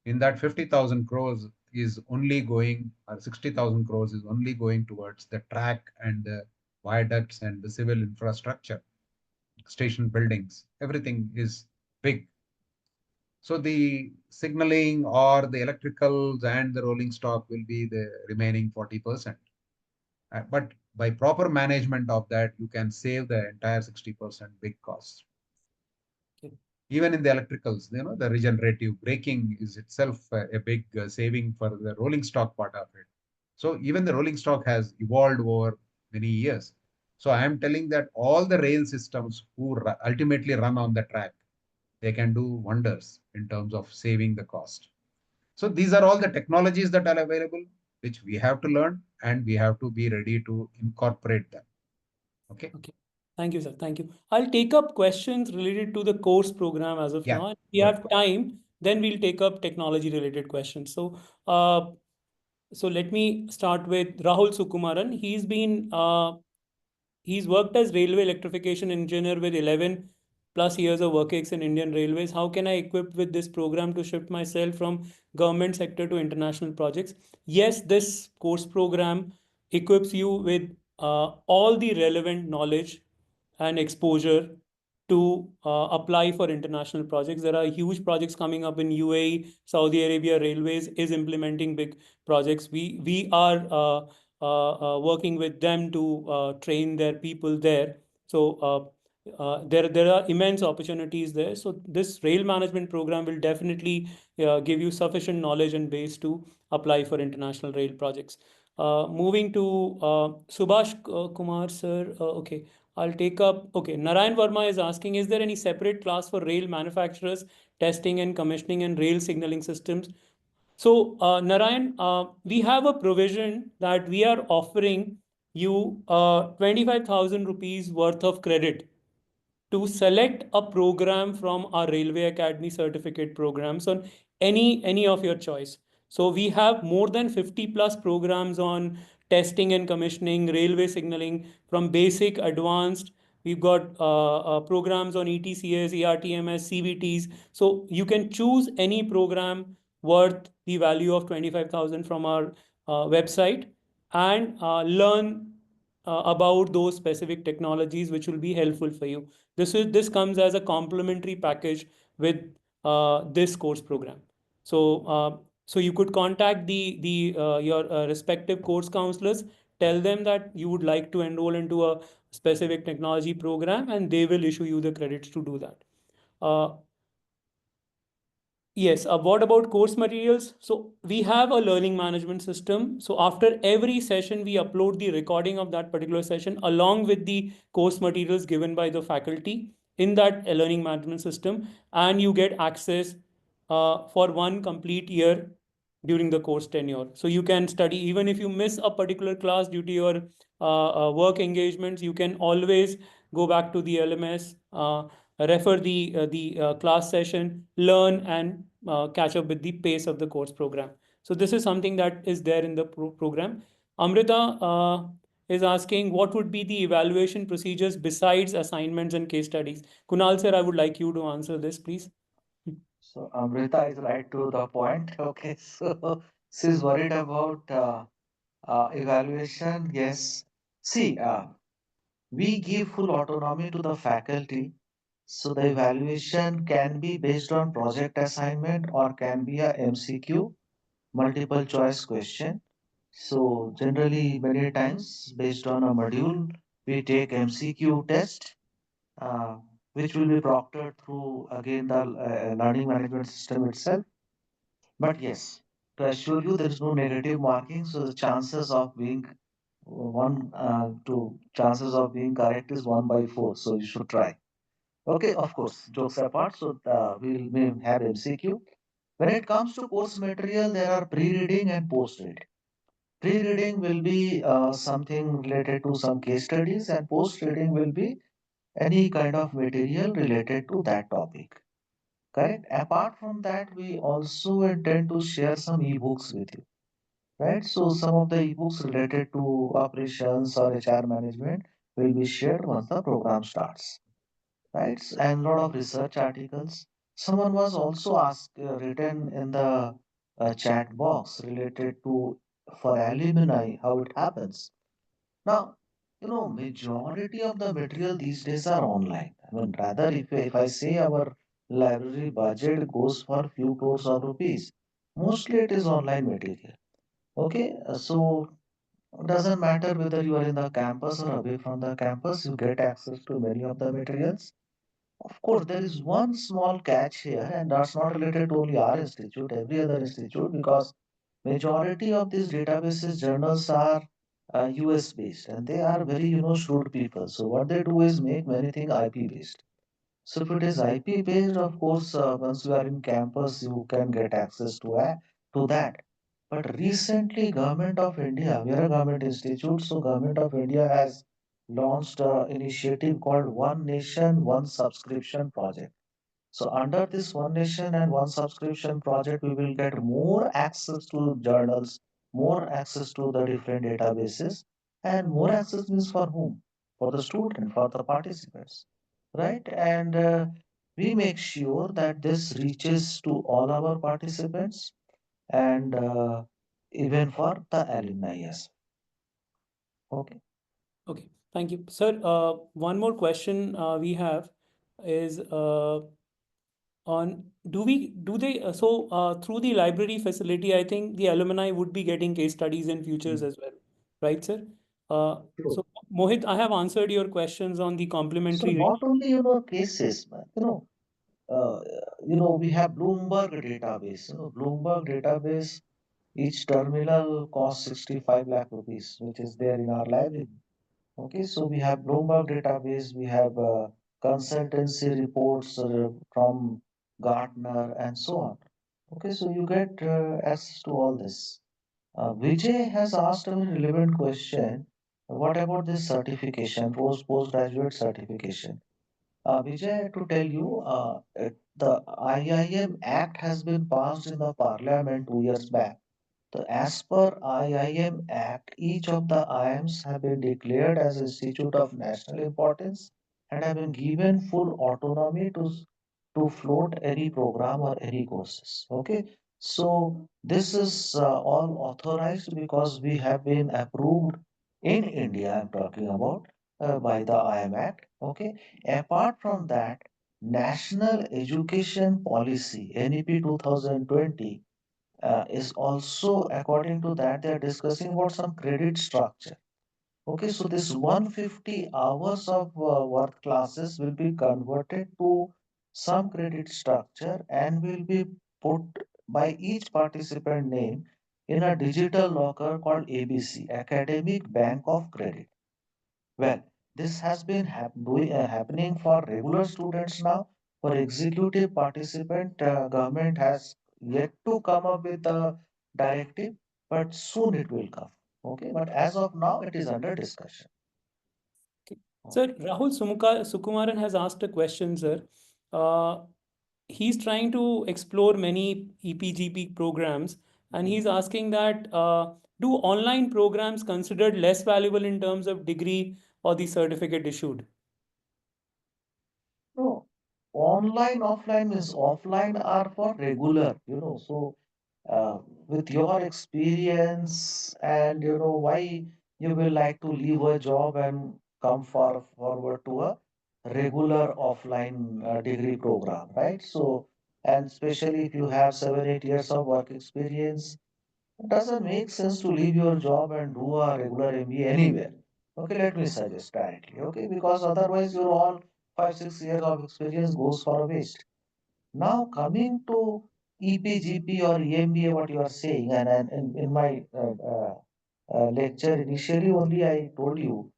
in that 50,000 crores is only going, or 60,000 crores is only going towards the track and the viaducts and the civil infrastructure, station buildings. Everything is big. So the signaling or the electricals and the rolling stock will be the remaining 40%. But by proper management of that, you can save the entire 60% big cost. Okay. Even in the electricals, the regenerative braking is itself a big saving for the rolling stock part of it. So even the rolling stock has evolved over many years. So I am telling that all the rail systems who ultimately run on the track, they can do wonders in terms of saving the cost. So these are all the technologies that are available, which we have to learn and we have to be ready to incorporate them. Okay. Okay. Thank you, sir. Thank you. I'll take up questions related to the course program as of Yeah. now. If we Good. have time, then we'll take up technology related questions. So let me start with Rahul Sukumaran. He's worked as railway electrification engineer with 11 plus years of work ex in Indian Railways. How can I equip with this program to shift myself from government sector to international projects? Yes, this course program equips you with all the relevant knowledge and exposure to apply for international projects. There are huge projects coming up in UAE, Saudi Arabia. Railways is implementing big projects. We are working with them to train their people there. So there are immense opportunities there. So this rail management program will definitely give you sufficient knowledge and base to apply for international rail projects. Moving to Subhash Kumar sir. Okay, I'll take up. Okay, Narayan Verma is asking: is there any separate class for rail manufacturers, testing and commissioning and rail signaling systems? So, Narayan, we have a provision that we are offering you 25,000 rupees worth of credit to select a program from our Railway Academy certificate programs on any of your choice. So we have more than 50 plus programs on testing and commissioning, railway signaling, from basic, advanced. We've got programs on ETCS, ERTMS, CVTs. So you can choose any program worth the value of 25,000 from our website and learn about those specific technologies which will be helpful for you. This comes as a complementary package with this course program. So you could contact the your respective course counselors, tell them that you would like to enroll into a specific technology program, and they will issue you the credits to do that. Yes, what about course materials? So we have a learning management system. So after every session, we upload the recording of that particular session along with the course materials given by the faculty in that learning management system, and you get access for one complete year during the course tenure. So you can study even if you miss a particular class due to your work engagements. You can always go back to the LMS, refer the class session, learn and catch up with the pace of the course program. So this is something that is there in the program. Amrita is asking what would be the evaluation procedures besides assignments and case studies. Kunal sir, I would like you to answer this, please. So Amrita is right to the point. Okay, so she's worried about evaluation. Yes. See, we give full autonomy to the faculty. So the evaluation can be based on project assignment or can be a MCQ, multiple choice question. So generally, many times based on a module, we take MCQ test, uh, which will be proctored through again the learning management system itself. But yes, to assure you, there is no negative marking, so the chances of being chances of being correct is 1/4. So you should try. Okay, of course, jokes apart. So we'll may have MCQ. When it comes to course material, there are pre-reading and post-reading. Pre-reading will be something related to some case studies, and post-reading will be any kind of material related to that topic. Correct? Apart from that, we also intend to share some ebooks with you. Right? So some of the ebooks related to operations or HR management will be shared once the program starts. Right? And a lot of research articles. Someone was also asked, written in the chat box related to for alumni how it happens. Now, majority of the material these days are online. I mean, rather if I say our library budget goes for few crores of rupees, mostly it is online material. Okay, so it doesn't matter whether you are in the campus or away from the campus, you get access to many of the materials. Of course, there is one small catch here, and that's not related to only our institute, every other institute, because majority of these databases journals are US based, and they are very shrewd people. So what they do is make many things IP based. So if it is IP based, of course, once you are in campus, you can get access to that. But recently, Government of India, we are a government institute, so Government of India has launched an initiative called One Nation, One Subscription Project. So under this One Nation and One Subscription project, we will get more access to journals, more access to the different databases, and more access means for whom? For the student, for the participants, right? And we make sure that this reaches to all our participants and even for the alumni, yes. Okay. Okay, thank you. Sir, one more question we have is on do they through the library facility, I think the alumni would be getting case studies in futures Mm. as well, right, sir? Uh, True. so Mohit, I have answered your questions on the So complementary not rate. only cases, man, uh, we have Bloomberg database. Bloomberg database, each terminal costs 65 lakh rupees, which is there in our library. Okay, so we have Bloomberg database, we have consultancy reports from Gartner and so on. Okay, so you get access to all this. Vijay has asked a very relevant question. What about this certification, postgraduate certification? Vijay, to tell you, the IIM Act has been passed in the Parliament 2 years back. As per IIM Act, each of the IIMs have been declared as Institute of National Importance and have been given full autonomy to float any program or any courses. Okay, so this is all authorized because we have been approved in India. I'm talking about by the IIM Act. Okay, apart from that, National Education Policy (NEP 2020) is also according to that they are discussing about some credit structure. Okay, so this 150 hours of work classes will be converted to some credit structure and will be put by each participant name in a digital locker called ABC, Academic Bank of Credit. Well, this has been happening for regular students now. For executive participant, government has yet to come up with a directive, but soon it will come. Okay, but as of now, it is under discussion. Okay. Sir, Okay. Rahul Sukumaran has asked a question, sir. Uh, he's trying to explore many EPGP programs, and he's asking that do online programs considered less valuable in terms of degree or the certificate issued? No, online, offline means offline are for regular, So, uh, with your experience and why you will like to leave a job and come forward to a regular offline degree program, right? So, and especially if you have 7, 8 years of work experience, it doesn't make sense to leave your job and do a regular MBA anywhere. Okay, let me suggest directly. Okay, because otherwise your all 5, 6 years of experience goes for a waste. Now coming to EPGP or EMBA, what you are saying, and in my lecture initially only I told you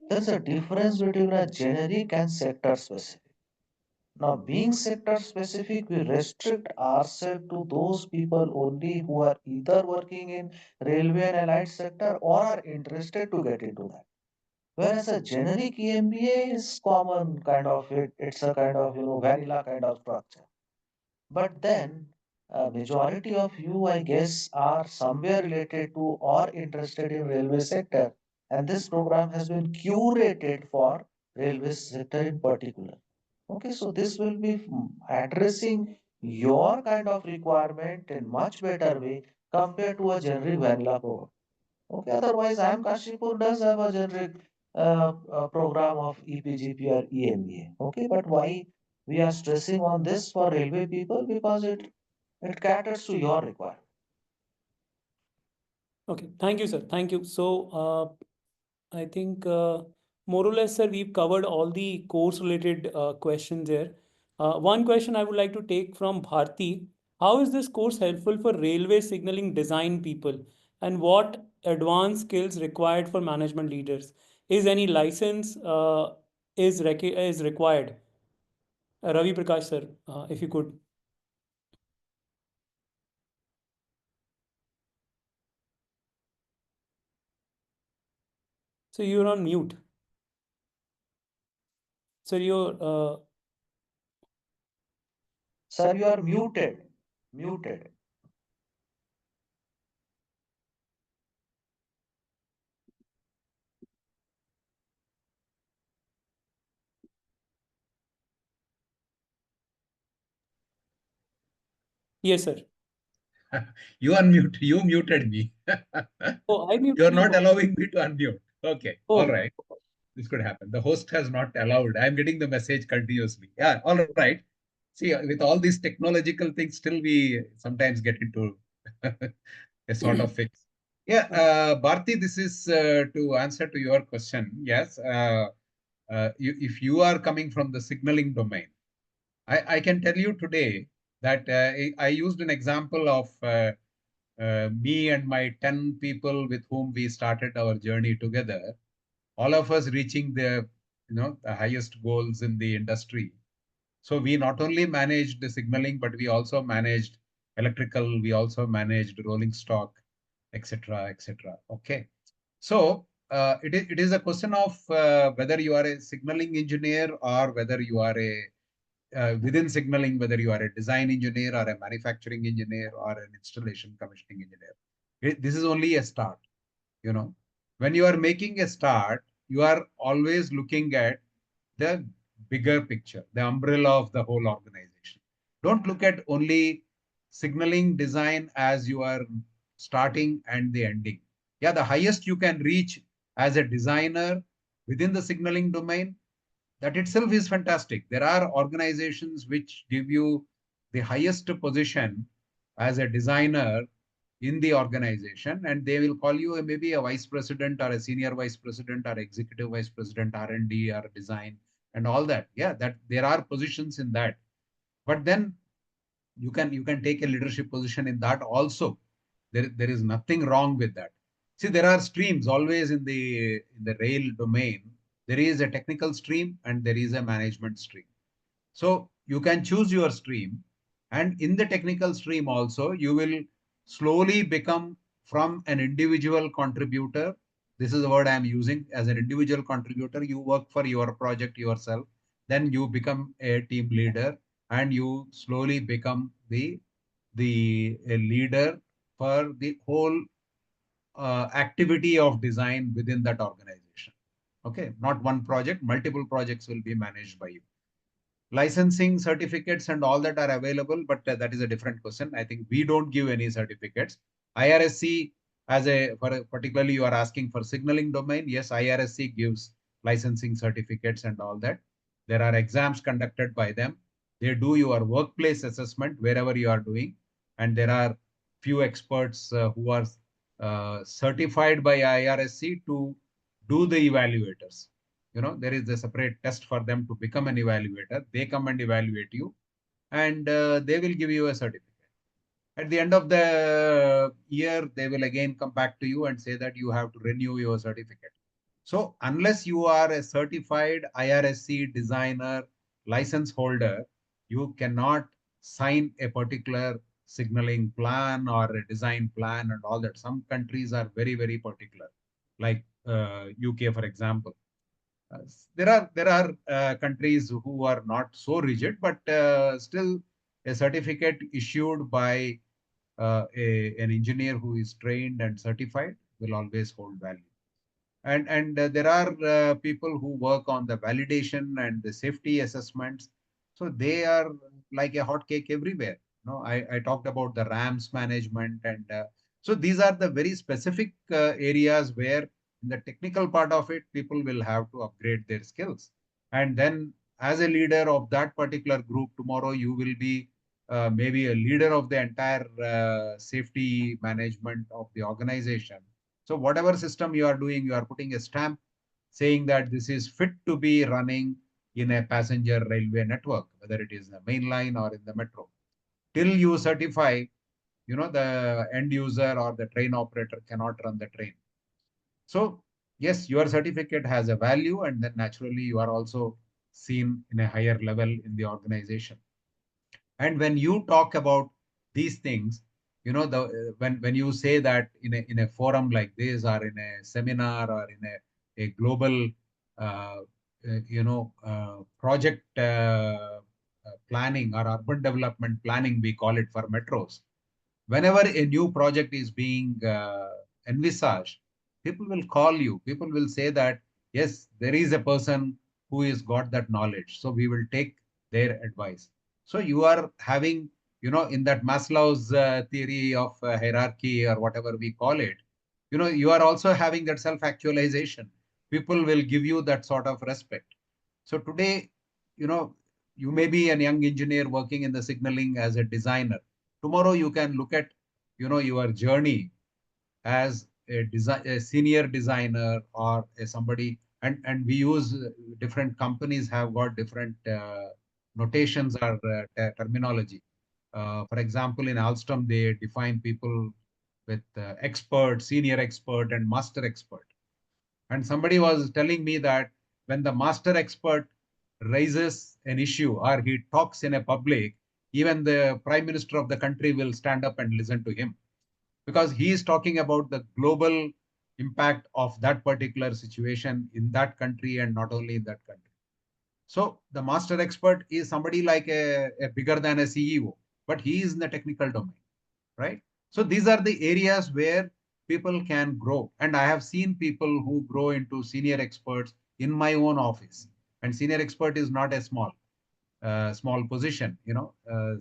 there's a difference between a generic and sector specific. Now, being sector specific, we restrict ourselves to those people only who are either working in railway and allied sector or are interested to get into that. Whereas a generic EMBA is common kind of it's a kind of vanilla kind of structure. But then majority of you, I guess, are somewhere related to or interested in railway sector, and this program has been curated for railway sector in particular. Okay, so this will be addressing your kind of requirement in much better way compared to a generic vanilla program. Okay, otherwise, IIM Kashipur does have a generic program of EPGP or EMBA. Okay, but why we are stressing on this for railway people? Because it caters to your requirement. Okay, thank you, sir. Thank you. So, I think more or less, sir, we've covered all the course-related questions here. One question I would like to take from Bharti: how is this course helpful for railway signaling design people, and what advanced skills required for management leaders? Is any license is required? Ravi Prakash, sir, if you could. So you're on mute. Sir, you're Sir, you are muted. Muted. yes, sir. You unmute. You muted me. Oh, I You are muted not you. allowing me to unmute. Okay. All Oh, right. This could happen. The host has not allowed. I'm getting the message continuously. Yeah. All right. See, with all these technological things, still we sometimes get into a sort of fix. Yeah. okay. Bharti, this is to answer to your question. Yes. If you are coming from the signaling domain, I can tell you today that I used an example of me and my 10 people with whom we started our journey together, all of us reaching the highest goals in the industry. So we not only managed the signaling, but we also managed electrical, we also managed rolling stock, etc., etc. Okay. So it is a question of whether you are a signaling engineer or whether you are a within signaling, whether you are a design engineer or a manufacturing engineer or an installation commissioning engineer. This is only a start. You know, when you are making a start, you are always looking at the bigger picture, the umbrella of the whole organization. Don't look at only signaling design as you are starting and the ending. Yeah, the highest you can reach as a designer within the signaling domain, that itself is fantastic. There are organizations which give you the highest position as a designer in the organization, and they will call you maybe a vice president or a senior vice president or executive vice president, R&D or design and all that. Yeah, that there are positions in that. But then you can take a leadership position in that also. There is nothing wrong with that. See, there are streams always in the rail domain. There is a technical stream and there is a management stream. So you can choose your stream, and in the technical stream also, you will slowly become from an individual contributor. This is the word I am using. As an individual contributor, you work for your project yourself. Then you become a team leader, and you slowly become the a leader for the whole activity of design within that organization. Okay, not one project, multiple projects will be managed by you. Licensing certificates and all that are available, but that is a different question. I think we don't give any certificates. IRSC, particularly you are asking for signaling domain. Yes, IRSC gives licensing certificates and all that. There are exams conducted by them. They do your workplace assessment wherever you are doing, and there are few experts who are certified by IRSC to do the evaluators. There is a separate test for them to become an evaluator. They come and evaluate you, and they will give you a certificate. At the end of the year, they will again come back to you and say that you have to renew your certificate. So unless you are a certified IRSC designer license holder, you cannot sign a particular signaling plan or a design plan and all that. Some countries are very, very particular, like UK, for example. There are countries who are not so rigid, but still a certificate issued by an engineer who is trained and certified will always hold value. And there are people who work on the validation and the safety assessments, so they are like a hot cake everywhere. I talked about the RAMs management, and so these are the very specific areas where in the technical part of it people will have to upgrade their skills. And then as a leader of that particular group, tomorrow you will be maybe a leader of the entire safety management of the organization. So whatever system you are doing, you are putting a stamp saying that this is fit to be running in a passenger railway network, whether it is the main line or in the metro. Till you certify, the end user or the train operator cannot run the train. So yes, your certificate has a value, and then naturally you are also seen in a higher level in the organization. And when you talk about these things, when you say that in a forum like this, or in a seminar, or in a global project planning or urban development planning, we call it for metros. Whenever a new project is being envisaged, people will call you. People will say that, yes, there is a person who has got that knowledge. So we will take their advice. So you are having, in that Maslow's theory of hierarchy, or whatever we call it, you are also having that self-actualization. People will give you that sort of respect. So today, you know, you may be a young engineer working in the signaling as a designer. Tomorrow you can look at, your journey as a senior designer, or somebody, and we use different companies have got different notations or terminology. For example, in Alstom, they define people with expert, senior expert, and master expert. And somebody was telling me that when the master expert raises an issue or he talks in a public, even the prime minister of the country will stand up and listen to him, because he is talking about the global impact of that particular situation in that country, and not only in that country. So the master expert is somebody like a bigger than a CEO, but he is in the technical domain, right? So these are the areas where people can grow. And I have seen people who grow into senior experts in my own office. And senior expert is not a small position.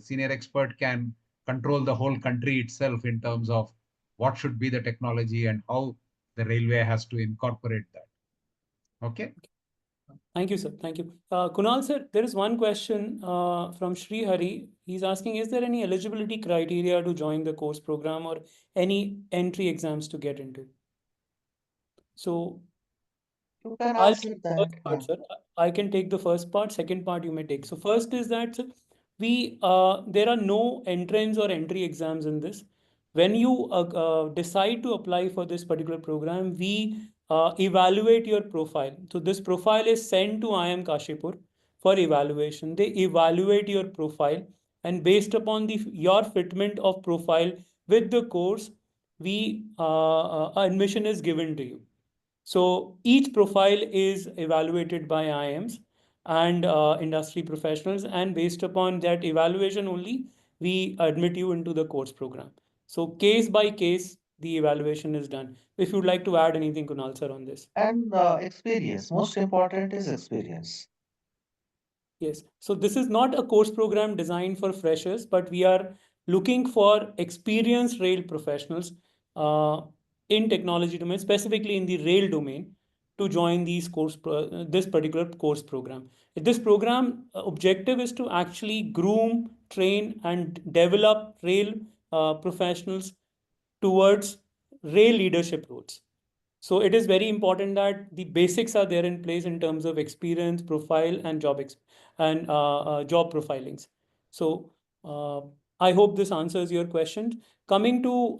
Senior expert can control the whole country itself in terms of what should be the technology and how the railway has to incorporate that. Okay. Thank you, sir. Thank you. Kunal, sir, there is one question from Sri Hari. He's asking, is there any eligibility criteria to join the course program, or any entry exams to get into? So You can I'll answer take the that. first part, sir. I can take the first part. Second part you may take. So first is that, sir, there are no entrance or entry exams in this. When you decide to apply for this particular program, we evaluate your profile. So this profile is sent to IIM Kashipur for evaluation. They evaluate your profile, and based upon your fitment of profile with the course, we admission is given to you. So each profile is evaluated by IIMs and industry professionals, and based upon that evaluation only, we admit you into the course program. So case by case, the evaluation is done. If you'd like to add anything, Kunal sir, on this. And experience. Most important is experience. Yes. So this is not a course program designed for freshers, but we are looking for experienced rail professionals uh, in technology domain, specifically in the rail domain, to join this particular course program. This program objective is to actually groom, train, and develop rail professionals towards rail leadership roles. So it is very important that the basics are there in place in terms of experience, profile, and job profilings. So I hope this answers your question. Coming to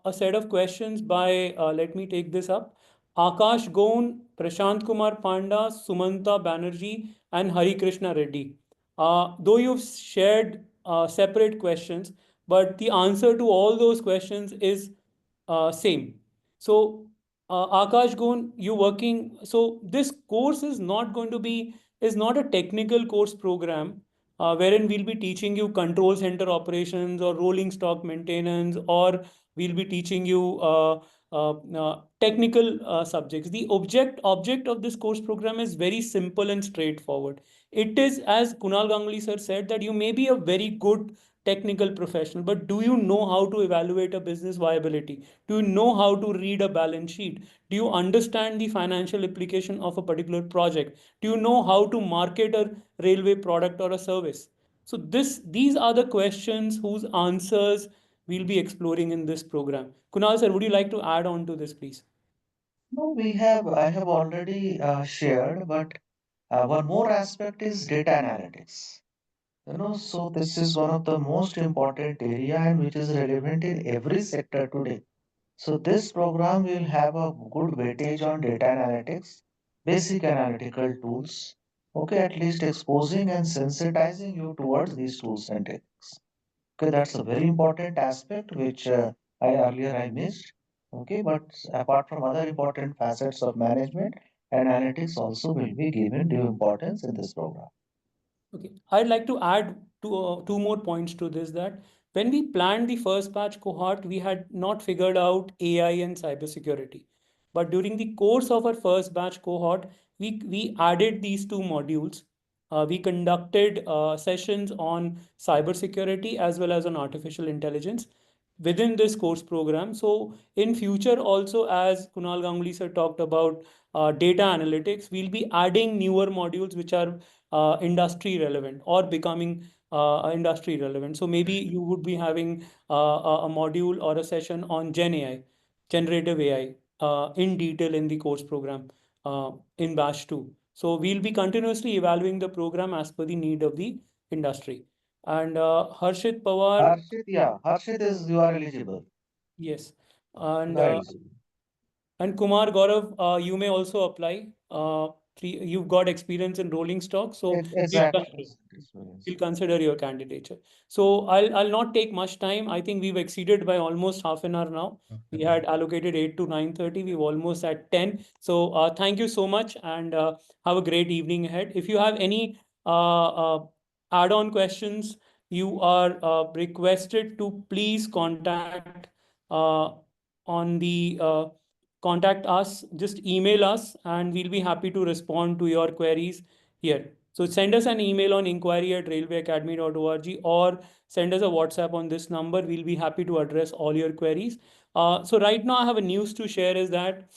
a set of questions by, let me take this up. Akash Goan, Prashant Kumar Panda, Sumanta Banerjee, and Hari Krishna Reddy. Though you've shared separate questions, but the answer to all those questions is same. So Akash Gon, you working. So this course is not going to be is not a technical course program wherein we'll be teaching you control center operations or rolling stock maintenance, or we'll be teaching you technical subjects. The object of this course program is very simple and straightforward. It is, as Kunal Ganguly sir said, that you may be a very good technical professional, but do you know how to evaluate a business viability? Do you know how to read a balance sheet? Do you understand the financial implication of a particular project? Do you know how to market a railway product or a service? So these are the questions whose answers we'll be exploring in this program. Kunal sir, would you like to add on to this, please? No, I have already shared, but one more aspect is data analytics. So this is one of the most important area and which is relevant in every sector today. So this program will have a good weightage on data analytics, basic analytical tools, okay, at least exposing and sensitizing you towards these tools and techniques. Okay, that's a very important aspect which I missed. Okay, but apart from other important facets of management, analytics also will be given due importance in this program. Okay, I'd like to add two more points to this, that when we planned the first batch cohort, we had not figured out AI and cybersecurity. But during the course of our first batch cohort, we added these two modules. We conducted sessions on cybersecurity as well as on artificial intelligence within this course program. So in future also, as Kunal Ganguly sir talked about data analytics, we'll be adding newer modules which are industry relevant or becoming industry relevant. So maybe you would be having a module or a session on Gen AI, generative AI, in detail in the course program in batch 2. So we'll be continuously evaluating the program as per the need of the industry. And Harshit Pawar, Harshit, yeah, Harshit is you are eligible. yes. You And are eligible. Kumar Gaurav, you may also apply. You've got experience in rolling stock, so we'll Exact consider, experience. we'll consider your candidature. So I'll not take much time. I think we've exceeded by almost half an hour now. We had allocated 8 to 9:30. We've almost at 10. So thank you so much, and have a great evening ahead. If you have any add-on questions, you are requested to please uh, on the contact us, just email us, and we'll be happy to respond to your queries here. So send us an email on inquiry@railwayacademy.org, or send us a WhatsApp on this number. We'll be happy to address all your queries. So right now I have a news to share, is that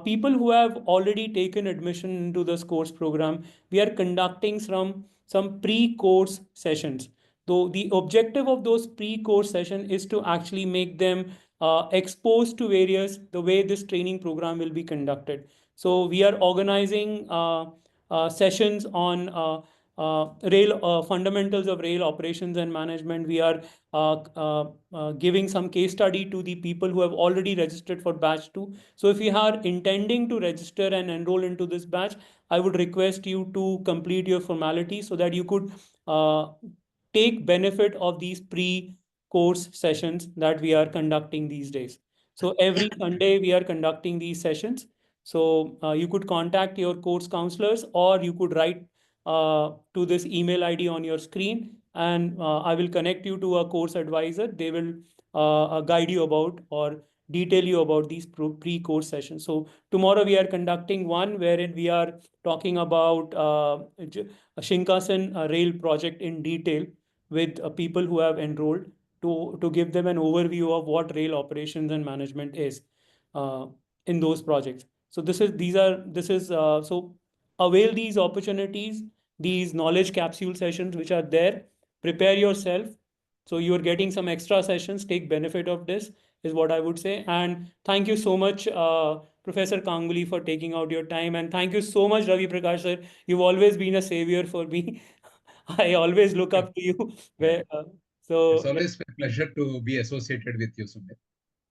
people who have already taken admission into this course program, we are conducting some pre-course sessions. Though the objective of those pre-course session is to actually make them exposed to various the way this training program will be conducted. So we are organizing sessions on rail fundamentals of rail operations and management. We are giving some case study to the people who have already registered for batch 2. So if you are intending to register and enroll into this batch, I would request you to complete your formalities so that you could take benefit of these pre-course sessions that we are conducting these days. So every Sunday we are conducting these sessions. So you could contact your course counselors, or you could write to this email ID on your screen, and I will connect you to a course advisor. They will guide you about or detail you about these pre-course sessions. So tomorrow we are conducting one wherein we are talking about Shinkansen rail project in detail with people who have enrolled, to give them an overview of what rail operations and management is uh, in those projects. So this is so avail these opportunities, these knowledge capsule sessions which are there. Prepare yourself. So you are getting some extra sessions. Take benefit of this is what I would say. And thank you so much, Professor Kanguli, for taking out your time. And thank you so much, Ravi Prakash sir. You've always been a savior for me. I always look up to you. Yeah. Where, It's so always a pleasure to be associated with you, Sumit.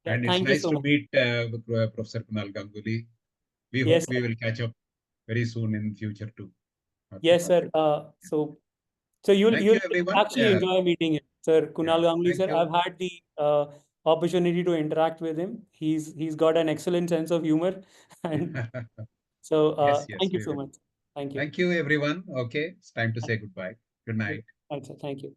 yeah, And it's thank you nice so to much. meet Professor Kunal Ganguly. We hope Yes, we will catch up very soon in future too. Okay. yes, sir. So Thank you'll you, everyone. actually enjoy meeting him, sir. Yeah. Kunal Ganguly, Thank sir. you. I've had the opportunity to interact with him. He's got an excellent sense of humor, and so Yes, yes, thank you we so will. much. Thank you. Thank you, everyone. Okay, it's time to say goodbye. Good night. Thanks, sir. Thank you.